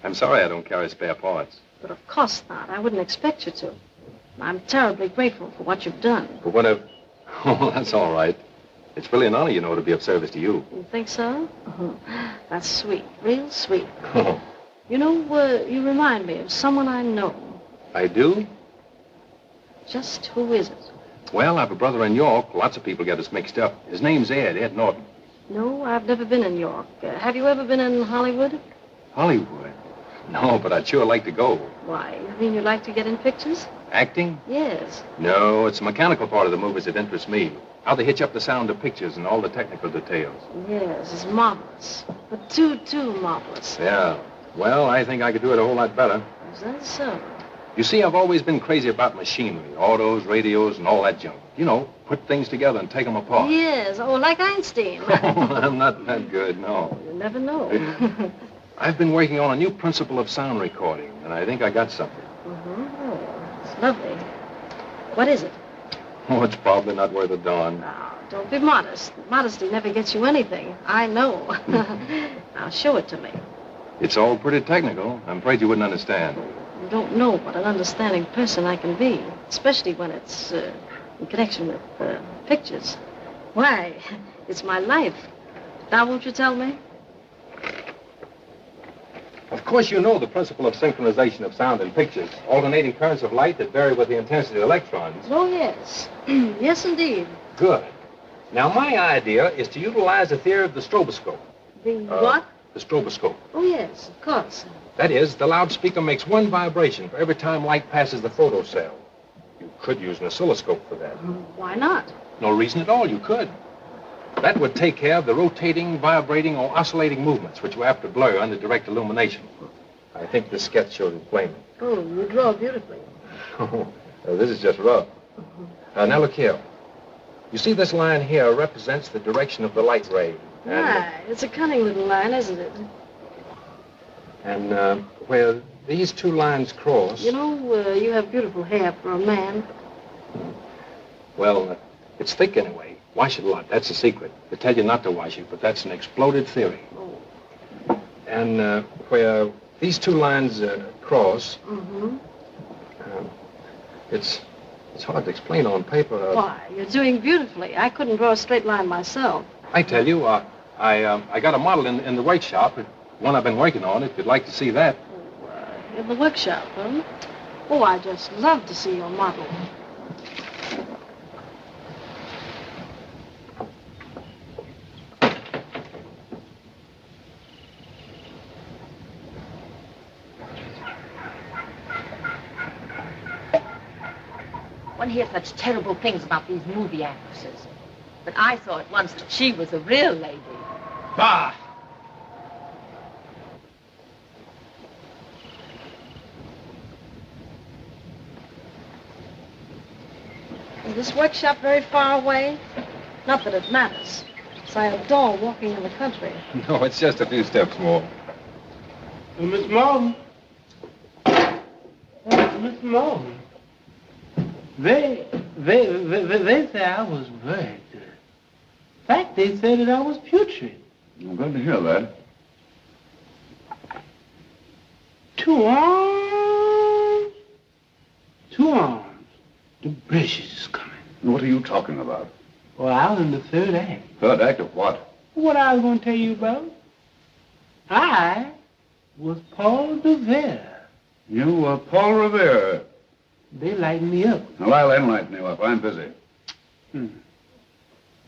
I'm sorry I don't carry spare parts. But of course not. I wouldn't expect you to. I'm terribly grateful for what you've done. But whenever... Oh, that's all right. It's really an honor, you know, to be of service to you. You think so? That's sweet. Real sweet. Oh, You know, you remind me of someone I know. I do? Just who is it? Well, I have a brother in York. Lots of people get us mixed up. His name's Ed Norton. No, I've never been in York. Have you ever been in Hollywood? Hollywood? No, but I'd sure like to go. Why, you mean you like to get in pictures? Acting? Yes. No, it's the mechanical part of the movies that interests me. How they hitch up the sound of pictures and all the technical details. Yes, it's marvelous. But too marvelous. Yeah. Well, I think I could do it a whole lot better. Is that so? You see, I've always been crazy about machinery, autos, radios, and all that junk. You know, put things together and take them apart. Yes, oh, like Einstein. I'm not that good, no. You never know. I've been working on a new principle of sound recording, and I think I got something. Oh, it's lovely. What is it? Oh, it's probably not worth a darn. Now, don't be modest. Modesty never gets you anything. I know. Now, show it to me. It's all pretty technical. I'm afraid you wouldn't understand. You don't know what an understanding person I can be, especially when it's in connection with pictures. Why, it's my life. Now, won't you tell me? Of course, you know the principle of synchronization of sound in pictures, alternating currents of light that vary with the intensity of electrons. Oh, yes. Yes, indeed. Good. Now, my idea is to utilize the theory of the stroboscope. The what? The stroboscope. Oh, yes, of course. That is, the loudspeaker makes one vibration for every time light passes the photocell. You could use an oscilloscope for that. Why not? No reason at all, you could. That would take care of the rotating, vibrating, or oscillating movements, which you have to blur under direct illumination. I think this sketch showed it plainly. Oh, you draw beautifully. Oh, this is just rough. Now, look here. You see this line here represents the direction of the light ray. Right. It's a cunning little line, isn't it? And where these two lines cross... You know, you have beautiful hair for a man. Well, it's thick anyway. Wash it a lot. That's the secret. They tell you not to wash it, but that's an exploded theory. Oh. And where these two lines cross... It's hard to explain on paper. Why, you're doing beautifully. I couldn't draw a straight line myself. I tell you, I got a model in the workshop, one I've been working on, if you'd like to see that. In the workshop, huh? Oh, I just love to see your model. One hears such terrible things about these movie actresses. But I saw at once that she was a real lady. Bah! Is this workshop very far away? Not that it matters. So I adore walking in the country. No, it's just a few steps more. Miss Morgan. Miss Morgan. They say I was very good. In fact, they said that I was putrid. I'm glad to hear that. 2 arms. 2 arms. The British is coming. What are you talking about? Well, I was in the 3rd act. Third act of what? What I was going to tell you about. I was Paul Revere. You were Paul Revere. They lightened me up. Well, I'll enlighten you up. I'm busy. One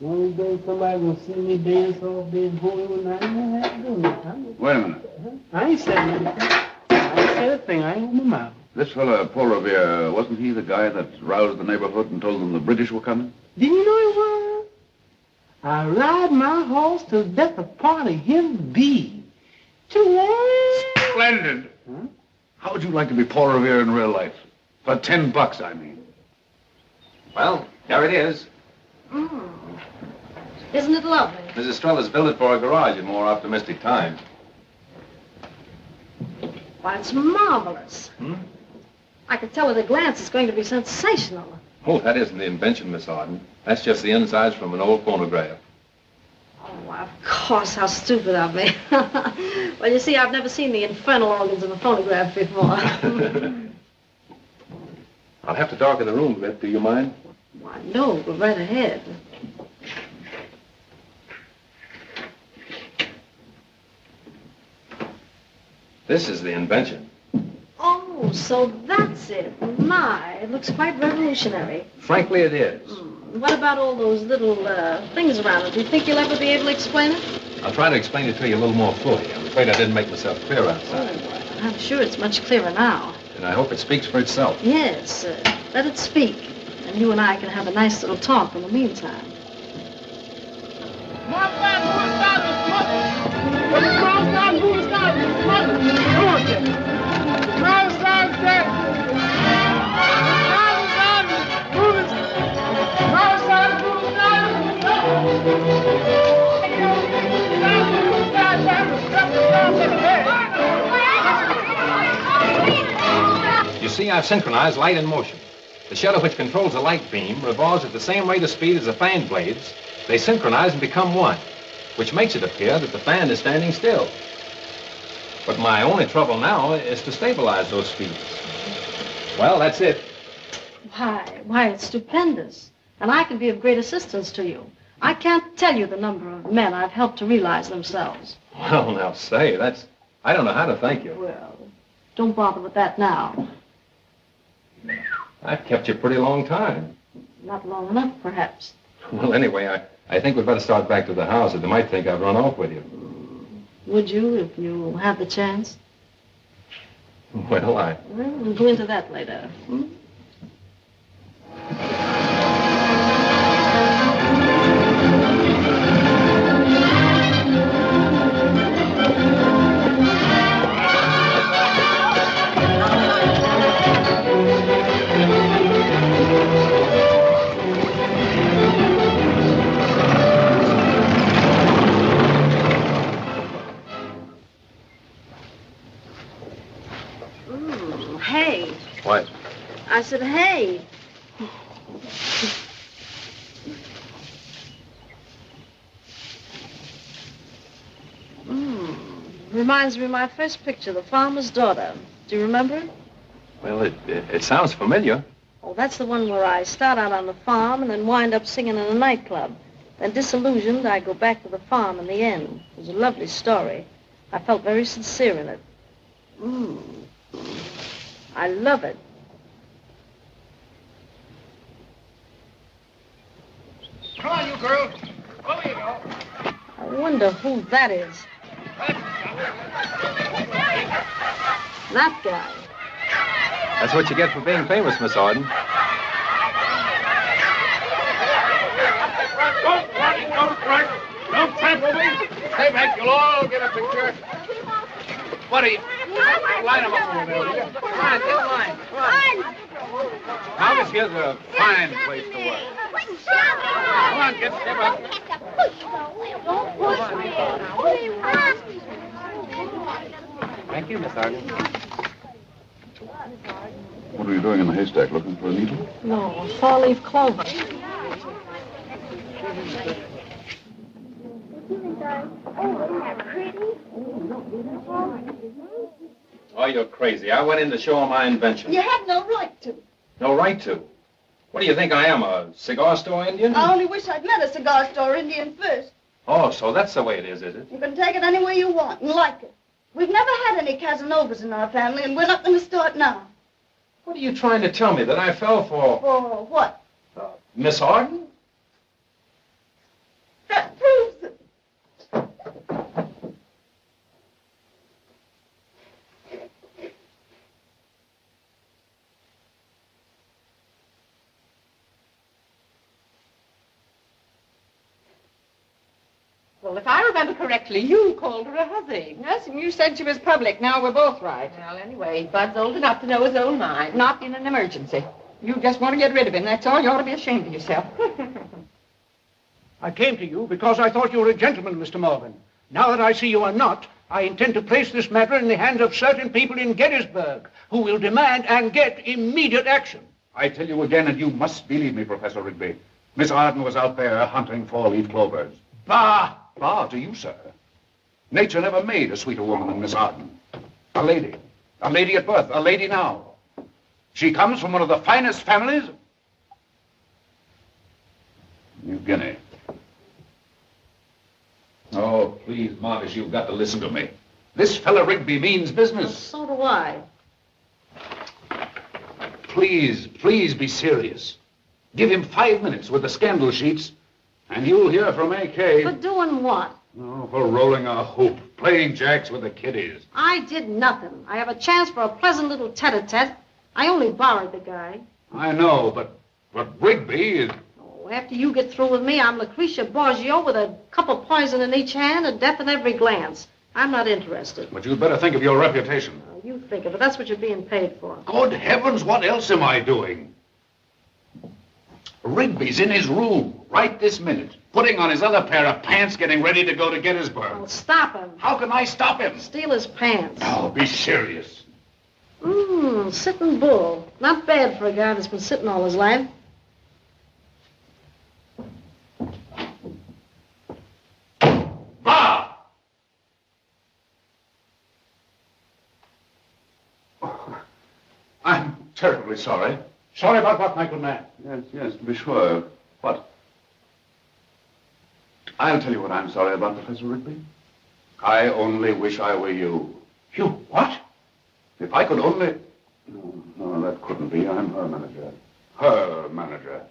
of these days somebody will see me dance off this boy when I ain't have to do nothing. Wait a minute. I ain't said nothing. I ain't said a thing. I ain't opened my mouth. This fella, Paul Revere, wasn't he the guy that roused the neighborhood and told them the British were coming? Didn't you know it was? I ride my horse till death a part of him be. Splendid. Huh? How would you like to be Paul Revere in real life? For $10, I mean. Well, there it is. Isn't it lovely? Mrs. Strella's built it for a garage in more optimistic times. Why, it's marvelous. I could tell at a glance it's going to be sensational. Oh, that isn't the invention, Miss Arden. That's just the insides from an old phonograph. Oh, of course, how stupid of me. Well, you see, I've never seen the infernal organs of a phonograph before. I'll have to darken the room a bit. Do you mind? Why, no, go right ahead. This is the invention. Oh, so that's it. My, it looks quite revolutionary. Frankly, it is. What about all those little things around it? Do you think you'll ever be able to explain it? I'll try to explain it to you a little more fully. I'm afraid I didn't make myself clear outside. Oh, I'm sure it's much clearer now. And I hope it speaks for itself. Yes, let it speak. And you and I can have a nice little talk in the meantime. You see, I've synchronized light and motion. The shutter which controls the light beam revolves at the same rate of speed as the fan blades. They synchronize and become one, which makes it appear that the fan is standing still. But my only trouble now is to stabilize those speeds. Well, that's it. Why, it's stupendous. And I can be of great assistance to you. I can't tell you the number of men I've helped to realize themselves. Well, now say, I don't know how to thank you. Well, don't bother with that now. I've kept you a pretty long time. Not long enough, perhaps. Well, anyway, I think we'd better start back to the house, or they might think I've run off with you. Would you, if you had the chance? Well, We'll go into that later. Hey. What? I said, hey. Reminds me of my first picture, The Farmer's Daughter. Do you remember it? Well, it sounds familiar. Oh, that's the one where I start out on the farm and then wind up singing in a nightclub. Then, disillusioned, I go back to the farm in the end. It was a lovely story. I felt very sincere in it. I love it. Come on, you girl. Over you go. I wonder who that is. That guy. That's what you get for being famous, Miss Arden. Don't run, don't drag. Don't trample me. Stay back. You'll all get a picture. What are you? Line them up over there, will you? Come on, get a line. Come on. Now, this here's a fine place to work. Come on, get step up. Thank you, Miss Arden. What are you doing in the haystack? Looking for a needle? No, four-leaf clover. Oh, you're crazy. I went in to show him my invention. You had no right to. No right to. What do you think I am, a cigar store Indian? I only wish I'd met a cigar store Indian first. Oh, so that's the way it is it? You can take it any way you want and like it. We've never had any Casanovas in our family, and we're not going to start now. What are you trying to tell me, that I fell for For what? Miss Arden? That proves it. Well, if I remember correctly, you called her a hussy. Yes, and you said she was public. Now we're both right. Well, anyway, Bud's old enough to know his own mind. Not in an emergency. You just want to get rid of him, that's all. You ought to be ashamed of yourself. I came to you because I thought you were a gentleman, Mr. Morgan. Now that I see you are not, I intend to place this matter in the hands of certain people in Gettysburg who will demand and get immediate action. I tell you again, and you must believe me, Professor Rigby. Miss Arden was out there hunting four-leaf clovers. Bah! Bah to you, sir. Nature never made a sweeter woman than Miss Arden. A lady. A lady at birth. A lady now. She comes from one of the finest families. New Guinea. Oh, please, Marcus, you've got to listen to me. This fella Rigby means business. So do I. Please, please be serious. Give him 5 minutes with the scandal sheets, and you'll hear from A.K. For doing what? Oh, for rolling a hoop, playing jacks with the kiddies. I did nothing. I have a chance for a pleasant little tete-a-tete. I only borrowed the guy. I know, but Rigby is... Oh, after you get through with me, I'm Lucretia Borgio with a cup of poison in each hand and death in every glance. I'm not interested. But you'd better think of your reputation. Oh, you think of it. That's what you're being paid for. Good heavens, what else am I doing? Rigby's in his room right this minute, putting on his other pair of pants, getting ready to go to Gettysburg. Well, stop him. How can I stop him? Steal his pants. Oh, be serious. Sitting bull. Not bad for a guy that's been sitting all his life. Bah! I'm terribly sorry. Sorry about what, my good man? Yes, to be sure. What? I'll tell you what I'm sorry about, Professor Rigby. I only wish I were you. You what? If I could only... No, that couldn't be. I'm her manager. Her manager.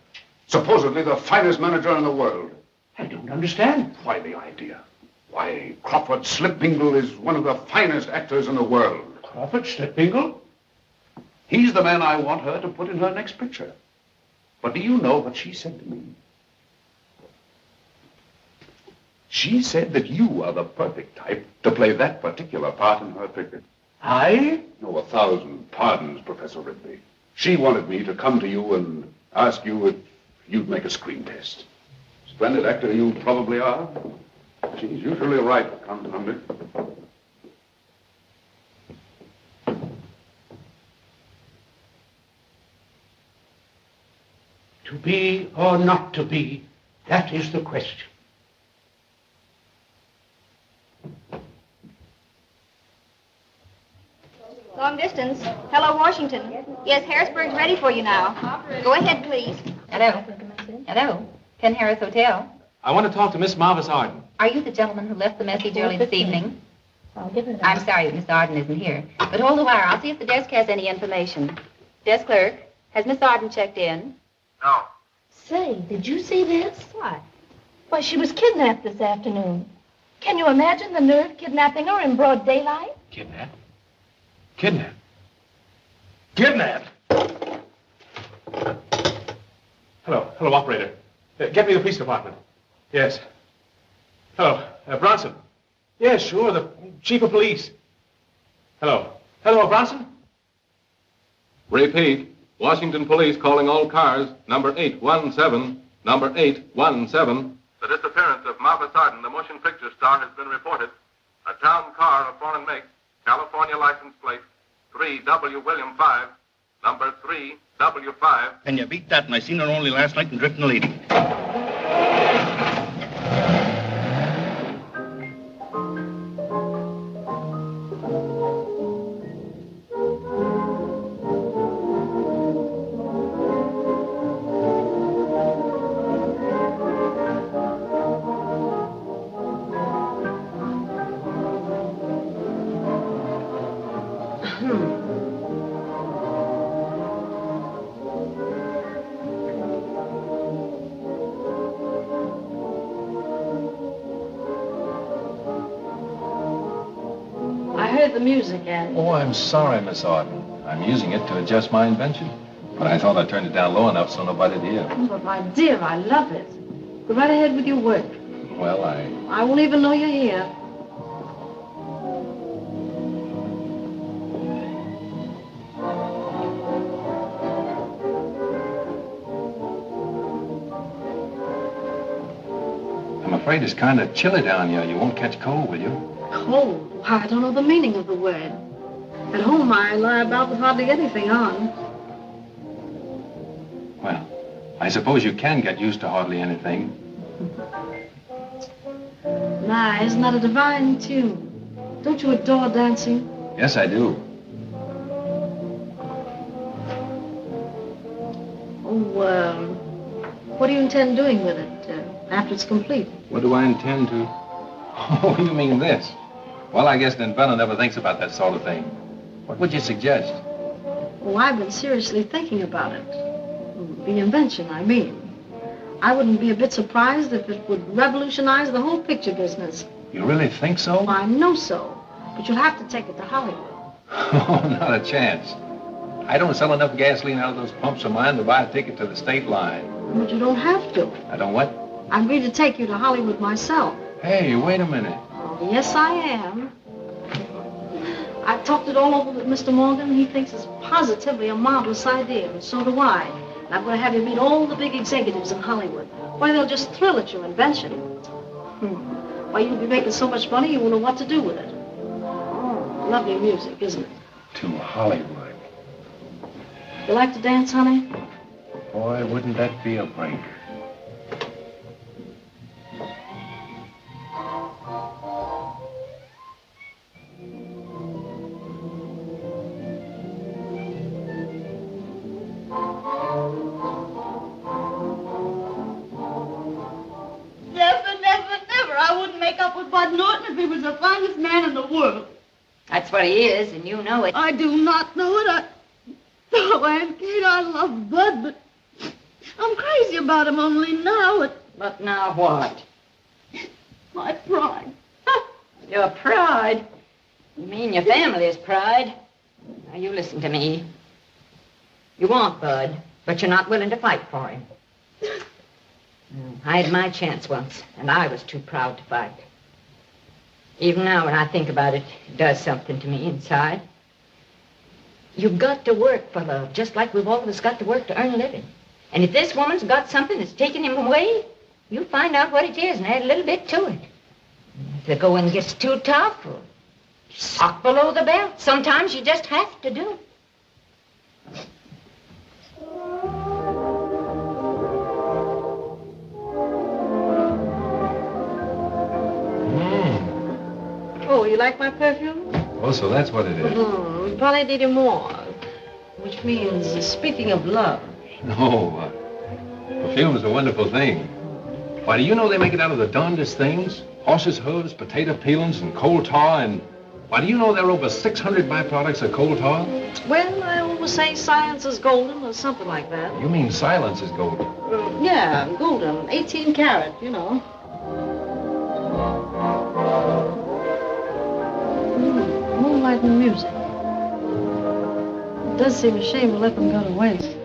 Supposedly the finest manager in the world. I don't understand. Why, the idea. Why, Crawford Slipingle is one of the finest actors in the world. Crawford Slipingle? He's the man I want her to put in her next picture. But do you know what she said to me? She said that you are the perfect type to play that particular part in her picture. I? No, 1,000 pardons, Professor Rigby. She wanted me to come to you and ask you if you'd make a screen test. Splendid actor you probably are. She's usually right, confound it. To be or not to be, that is the question. Long distance. Hello, Washington. Yes, Harrisburg's ready for you now. Go ahead, please. Hello. Hello. Penn Harris Hotel. I want to talk to Miss Marvis Arden. Are you the gentleman who left the message early this evening? I'm sorry that Miss Arden isn't here. But hold the wire. I'll see if the desk has any information. Desk clerk, has Miss Arden checked in? No. Say, did you see this? What? Why, she was kidnapped this afternoon. Can you imagine the nerve kidnapping her in broad daylight? Kidnapped? Kidnapped? Kidnapped? Hello, operator. Get me the police department. Yes. Hello, Bronson. Yes, sure, the chief of police. Hello. Hello, Bronson? Repeat. Washington Police calling all cars. Number 817. Number 817. The disappearance of Martha Sarden, the motion picture star, has been reported. A town car of foreign make, California license plate, 3W William 5, number 3W5. Can you beat that? And I seen her only last night in Drifting Lady. The music, Annie. Oh, I'm sorry, Miss Arden. I'm using it to adjust my invention. But I thought I turned it down low enough so nobody'd hear. Oh, but my dear, I love it. Go right ahead with your work. Well, I won't even know you're here. I'm afraid it's kind of chilly down here. You won't catch cold, will you? Cold? I don't know the meaning of the word. At home, I lie about with hardly anything on. Well, I suppose you can get used to hardly anything. My, isn't that a divine tune? Don't you adore dancing? Yes, I do. Oh, what do you intend doing with it after it's complete? What do I intend to? Oh, you mean this? Well, I guess the inventor never thinks about that sort of thing. What would you suggest? Oh, I've been seriously thinking about it. The invention, I mean. I wouldn't be a bit surprised if it would revolutionize the whole picture business. You really think so? I know so. But you'll have to take it to Hollywood. Oh, not a chance. I don't sell enough gasoline out of those pumps of mine to buy a ticket to the state line. But you don't have to. I don't what? I agreed to take you to Hollywood myself. Hey, wait a minute. Oh, yes, I am. I've talked it all over with Mr. Morgan. He thinks it's positively a marvelous idea, and so do I. And I'm going to have you meet all the big executives in Hollywood. Why, they'll just thrill at your invention. Why, you'll be making so much money you won't know what to do with it. Oh, lovely music, isn't it? To Hollywood. You like to dance, honey? Boy, wouldn't that be a break. With Bud Norton if he was the finest man in the world. That's what he is, and you know it. I do not know it. Oh, Aunt Kate, I love Bud, but I'm crazy about him only now. But now what? My pride. Your pride? You mean your family's pride? Now, you listen to me. You want Bud, but you're not willing to fight for him. I had my chance once, and I was too proud to fight. Even now, when I think about it, it does something to me inside. You've got to work for love, just like we've all of us got to work to earn a living. And if this woman's got something that's taking him away, you find out what it is and add a little bit to it. If the going gets too tough, or sock below the belt, sometimes you just have to do. Oh, you like my perfume? Oh, so that's what it is. We probably need more, which means, speaking of love. No, perfume is a wonderful thing. Why, do you know they make it out of the darndest things? Horses' hooves, potato peelings, and coal tar, and... Why, do you know there are over 600 byproducts of coal tar? Well, I always say science is golden or something like that. You mean silence is golden? Yeah, golden. 18 karat, you know. Moonlight and music. It does seem a shame to let them go to waste.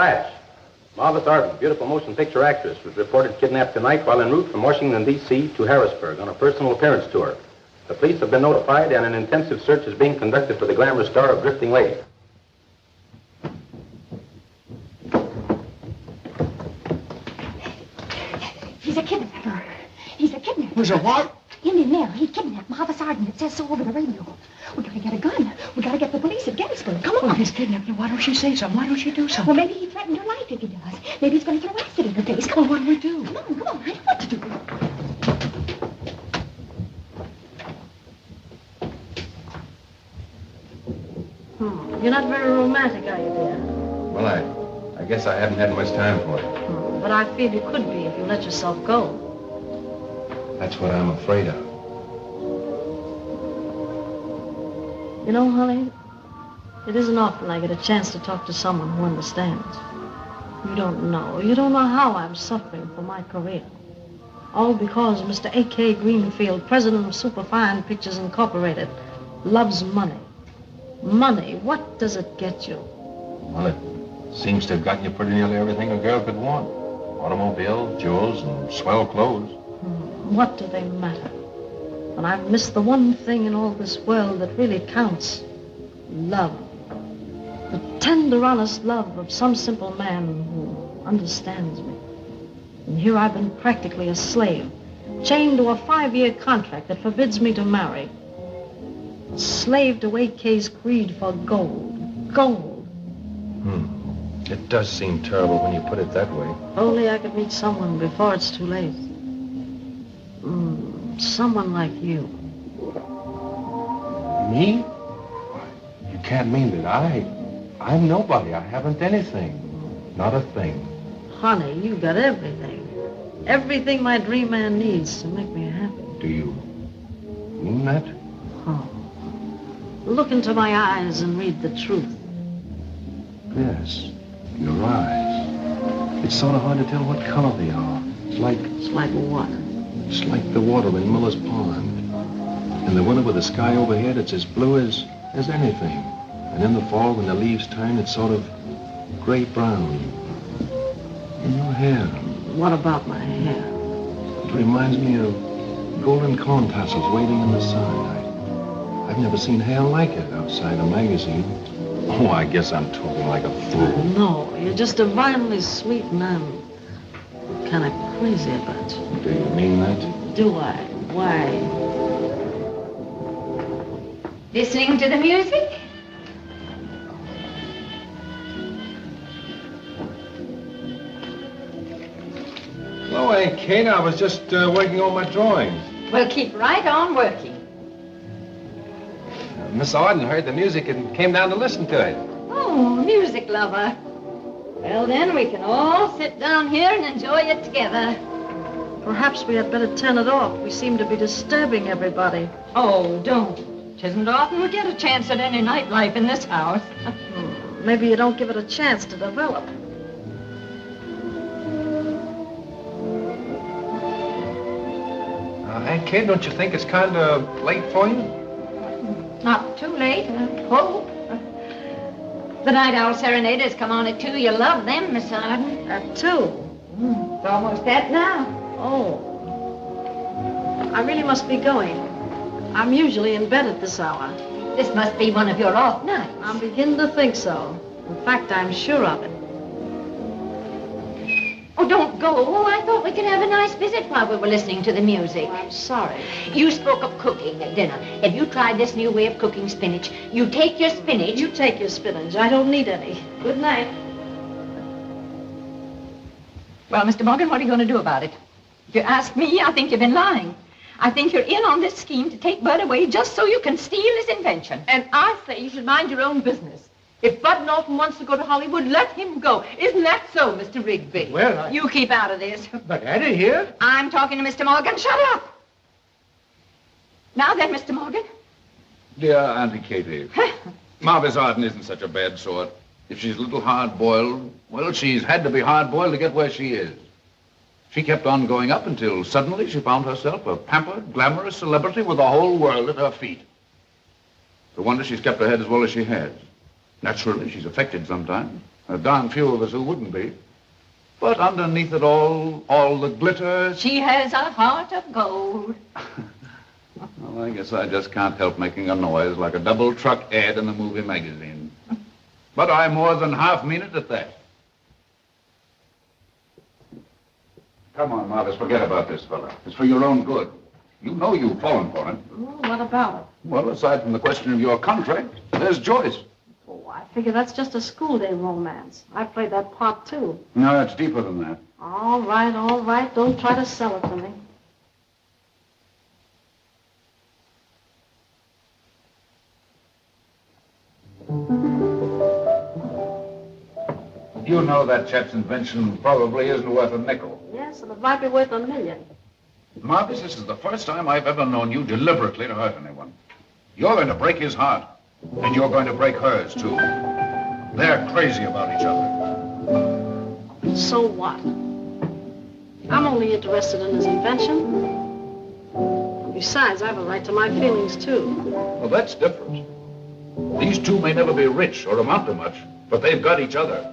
Flash. Marvis Arden, beautiful motion picture actress, was reported kidnapped tonight while en route from Washington, D.C. to Harrisburg on a personal appearance tour. The police have been notified and an intensive search is being conducted for the glamorous star of Drifting Lake. He's a kidnapper. He's a kidnapper. Who's a what? Indian Mayor. He kidnapped Marvis Arden. It says so over the radio. We gotta get a gun. We gotta get the police at Gettysburg. Come on. Well, he's kidnapped her. Why don't she say something? Why don't she do something? Well, maybe he threatened her life if he does. Maybe he's gonna throw acid in her face. Come on, what do we do? Come on, come on. I know what to do. You're not very romantic, are you, dear? Well, I guess I haven't had much time for it. But I feel you could be if you let yourself go. That's what I'm afraid of. You know, honey, it isn't often I get a chance to talk to someone who understands. You don't know. You don't know how I'm suffering for my career. All because Mr. A.K. Greenfield, president of Superfine Pictures Incorporated, loves money. Money, what does it get you? Well, it seems to have gotten you pretty nearly everything a girl could want. Automobile, jewels, and swell clothes. What do they matter? When I've missed the one thing in all this world that really counts. Love. The tender, honest love of some simple man who understands me. And here I've been practically a slave, chained to a 5-year contract that forbids me to marry. A slave to A.K.'s greed for gold. Gold. It does seem terrible when you put it that way. Only I could meet someone before it's too late. Someone like you. Me? You can't mean that I'm nobody. I haven't anything. Not a thing. Honey, you got everything. Everything my dream man needs to make me happy. Do you mean that? Oh. Look into my eyes and read the truth. Yes, your eyes. It's sort of hard to tell what color they are. It's like what? It's like the water in Miller's Pond. In the winter with the sky overhead, it's as blue as anything. And in the fall, when the leaves turn, it's sort of gray-brown. And your hair. What about my hair? It reminds me of golden corn tassels waving in the sun. I've never seen hair like it outside a magazine. Oh, I guess I'm talking like a fool. No, you're just divinely sweet and I'm kind of crazy about you. Do you mean that? Do I? Why? Listening to the music? Hello, Aunt Kate. I was just working on my drawings. Well, keep right on working. Miss Arden heard the music and came down to listen to it. Oh, music lover. Well, then we can all sit down here and enjoy it together. Perhaps we had better turn it off. We seem to be disturbing everybody. Oh, don't. It isn't often we get a chance at any nightlife in this house. Maybe you don't give it a chance to develop. Aunt Kate, don't you think it's kind of late for you? Not too late, I hope. The Night Owl Serenaders come on at 2. You love them, Miss Arden. At 2? It's almost that now. Oh. I really must be going. I'm usually in bed at this hour. This must be one of your off nights. I'm beginning to think so. In fact, I'm sure of it. Oh, don't go. Oh, I thought we could have a nice visit while we were listening to the music. Oh, I'm sorry. You spoke of cooking at dinner. Have you tried this new way of cooking spinach? You take your spinach. You take your spinach. I don't need any. Good night. Well, Mr. Morgan, what are you going to do about it? If you ask me, I think you've been lying. I think you're in on this scheme to take Bud away just so you can steal his invention. And I say you should mind your own business. If Bud Norton wants to go to Hollywood, let him go. Isn't that so, Mr. Rigby? Well, You keep out of this. But Addie here? I'm talking to Mr. Morgan. Shut up. Now then, Mr. Morgan. Dear Auntie Katie, Marvis Arden isn't such a bad sort. If she's a little hard-boiled, well, she's had to be hard-boiled to get where she is. She kept on going up until suddenly she found herself a pampered, glamorous celebrity with the whole world at her feet. No wonder she's kept her head as well as she has. Naturally, she's affected sometimes. A darn few of us who wouldn't be. But underneath it all the glitter... She has a heart of gold. Well, I guess I just can't help making a noise like a double truck ad in a movie magazine. But I more than half mean it at that. Come on, Marvis, forget about this fella. It's for your own good. You know you've fallen for him. Well, what about it? Well, aside from the question of your contract, there's Joyce. Oh, I figure that's just a school day romance. I played that part, too. No, it's deeper than that. All right. Don't try to sell it to me. You know that chap's invention probably isn't worth a nickel. Yes, and it might be worth $1 million. Marvis, this is the first time I've ever known you deliberately to hurt anyone. You're going to break his heart, and you're going to break hers, too. They're crazy about each other. So what? I'm only interested in his invention. Besides, I have a right to my feelings, too. Well, that's different. These two may never be rich or amount to much, but they've got each other.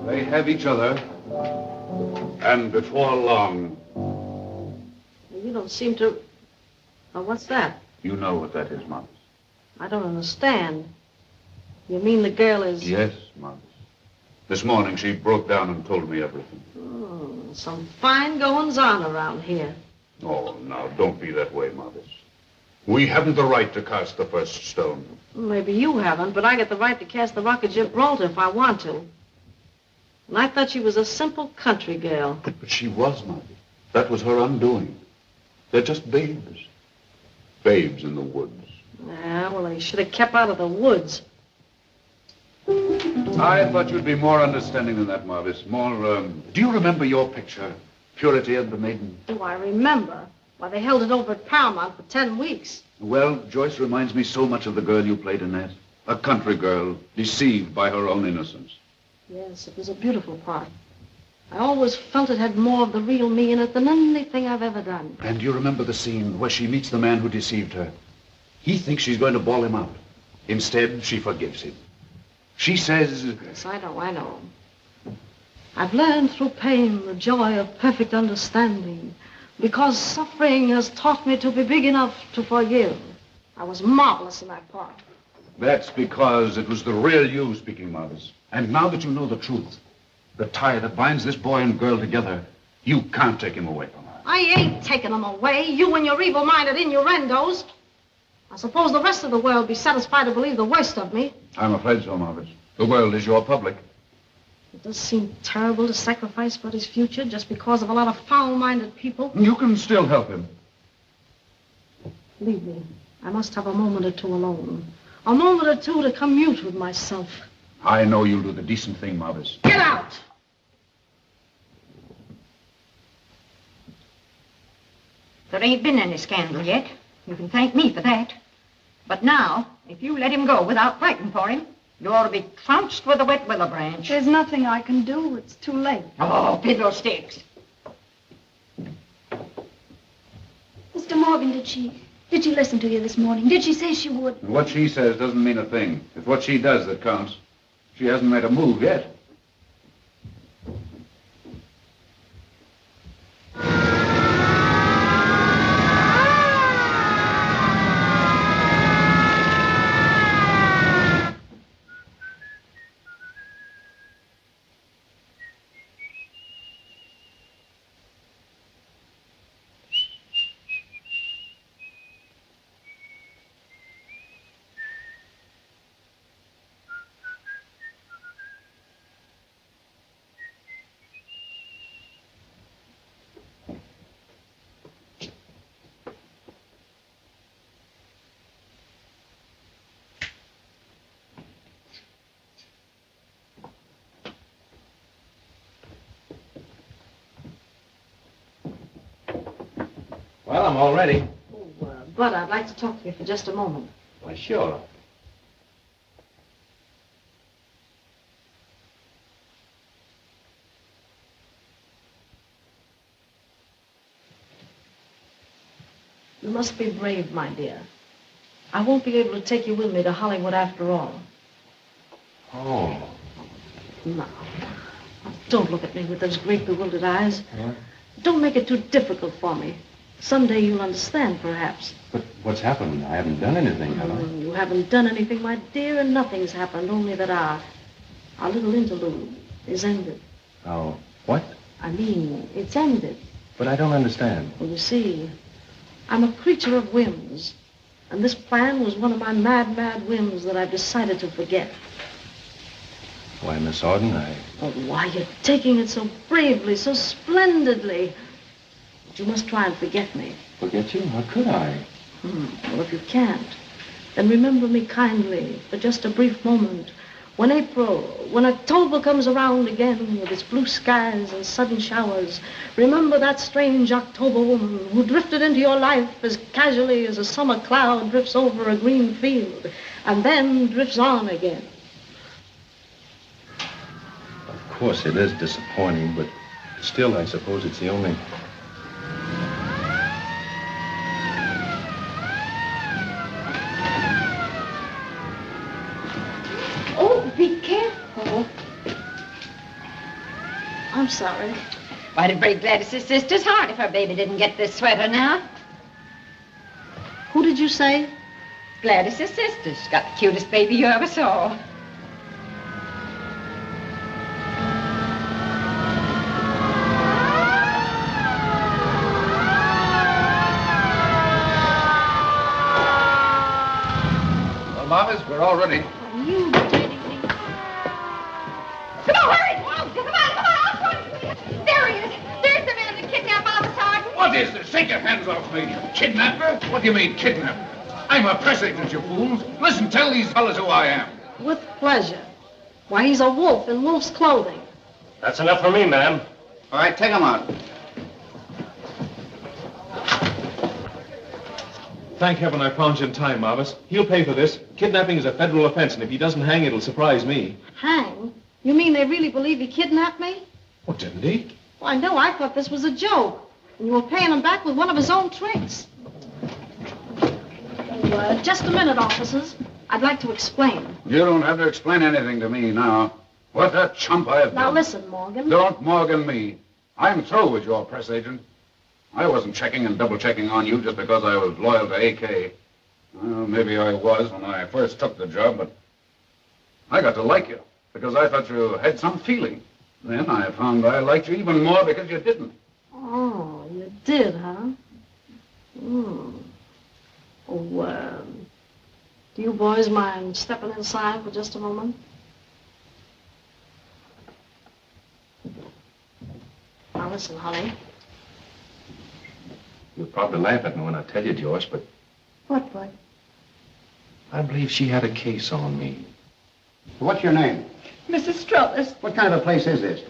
They have each other, and before long... You don't seem to... Oh, what's that? You know what that is, Marvis. I don't understand. You mean the girl is... Yes, Marvis. This morning she broke down and told me everything. Oh, some fine goings-on around here. Oh, now, don't be that way, Marvis. We haven't the right to cast the first stone. Maybe you haven't, but I get the right to cast the Rock of Gibraltar if I want to. And I thought she was a simple country girl. But she was, Marvis. That was her undoing. They're just babes. Babes in the woods. Yeah, well, they should have kept out of the woods. I thought you'd be more understanding than that, Marvis. More, do you remember your picture, Purity and the Maiden? Do I remember? Why, they held it over at Paramount for 10 weeks. Well, Joyce reminds me so much of the girl you played in that. A country girl, deceived by her own innocence. Yes, it was a beautiful part. I always felt it had more of the real me in it than anything I've ever done. And you remember the scene where she meets the man who deceived her? He thinks she's going to bawl him out. Instead, she forgives him. She says... Yes, I know. I've learned through pain the joy of perfect understanding, because suffering has taught me to be big enough to forgive. I was marvelous in that part. That's because it was the real you speaking, Marvis. And now that you know the truth, the tie that binds this boy and girl together, you can't take him away from her. I ain't taking them away, you and your evil-minded innuendos. I suppose the rest of the world be satisfied to believe the worst of me. I'm afraid so, Marvis. The world is your public. It does seem terrible to sacrifice for his future just because of a lot of foul-minded people. You can still help him. Leave me. I must have a moment or two alone. A moment or two to commute with myself. I know you'll do the decent thing, Marvis. Get out! There ain't been any scandal yet. You can thank me for that. But now, if you let him go without fighting for him, you ought to be trounced with a wet willow branch. There's nothing I can do. It's too late. Oh, fiddlesticks. Mr. Morgan, did she listen to you this morning? Did she say she would? What she says doesn't mean a thing. It's what she does that counts. She hasn't made a move yet. Well, I'm all ready. Bud, I'd like to talk to you for just a moment. Why, sure. You must be brave, my dear. I won't be able to take you with me to Hollywood after all. Oh. No. Don't look at me with those great bewildered eyes. Yeah? Don't make it too difficult for me. Someday you'll understand, perhaps. But what's happened? I haven't done anything, have I? You haven't done anything, my dear, and nothing's happened, only that our little interlude is ended. Oh, what? I mean, it's ended. But I don't understand. Well, you see, I'm a creature of whims. And this plan was one of my mad, mad whims that I've decided to forget. Why, Miss Auden, Oh, why, you're taking it so bravely, so splendidly. But you must try and forget me. Forget you? How could I? Well, if you can't, then remember me kindly for just a brief moment. When October comes around again with its blue skies and sudden showers, remember that strange October woman who drifted into your life as casually as a summer cloud drifts over a green field and then drifts on again. Of course, it is disappointing, but still, I suppose it's the only... Oh, be careful. I'm sorry. Why, it'd break Gladys's sister's heart if her baby didn't get this sweater now. Who did you say? Gladys's sister. She's got the cutest baby you ever saw. Well, Mamas, we're all ready. You dirty thing. Come on, hurry! Come on! There he is! There's the man that kidnapped Mama Sargent! What is this? Take your hands off me. Kidnapper? What do you mean, kidnapper? I'm a press agent, you fools. Listen, tell these fellas who I am. With pleasure. Why, he's a wolf in wolf's clothing. That's enough for me, ma'am. All right, take him out. Thank heaven I found you in time, Marvis. He'll pay for this. Kidnapping is a federal offense, and if he doesn't hang, it'll surprise me. Hang? You mean they really believe he kidnapped me? What, didn't he? Well, I know. I thought this was a joke. And you were paying him back with one of his own tricks. Oh, just a minute, officers. I'd like to explain. You don't have to explain anything to me now. What a chump I have Now been. listen, Morgan. Don't Morgan me. I'm through with your press agent. I wasn't checking and double-checking on you just because I was loyal to AK. Well, maybe I was when I first took the job, but I got to like you because I thought you had some feeling. Then I found I liked you even more because you didn't. Oh, you did, huh? Oh, do you boys mind stepping inside for just a moment? Now listen, honey. You'll probably laugh at me when I tell you, Joyce, but What, Bud? I believe she had a case on me. What's your name? Mrs. Struthers. What kind of a place is this?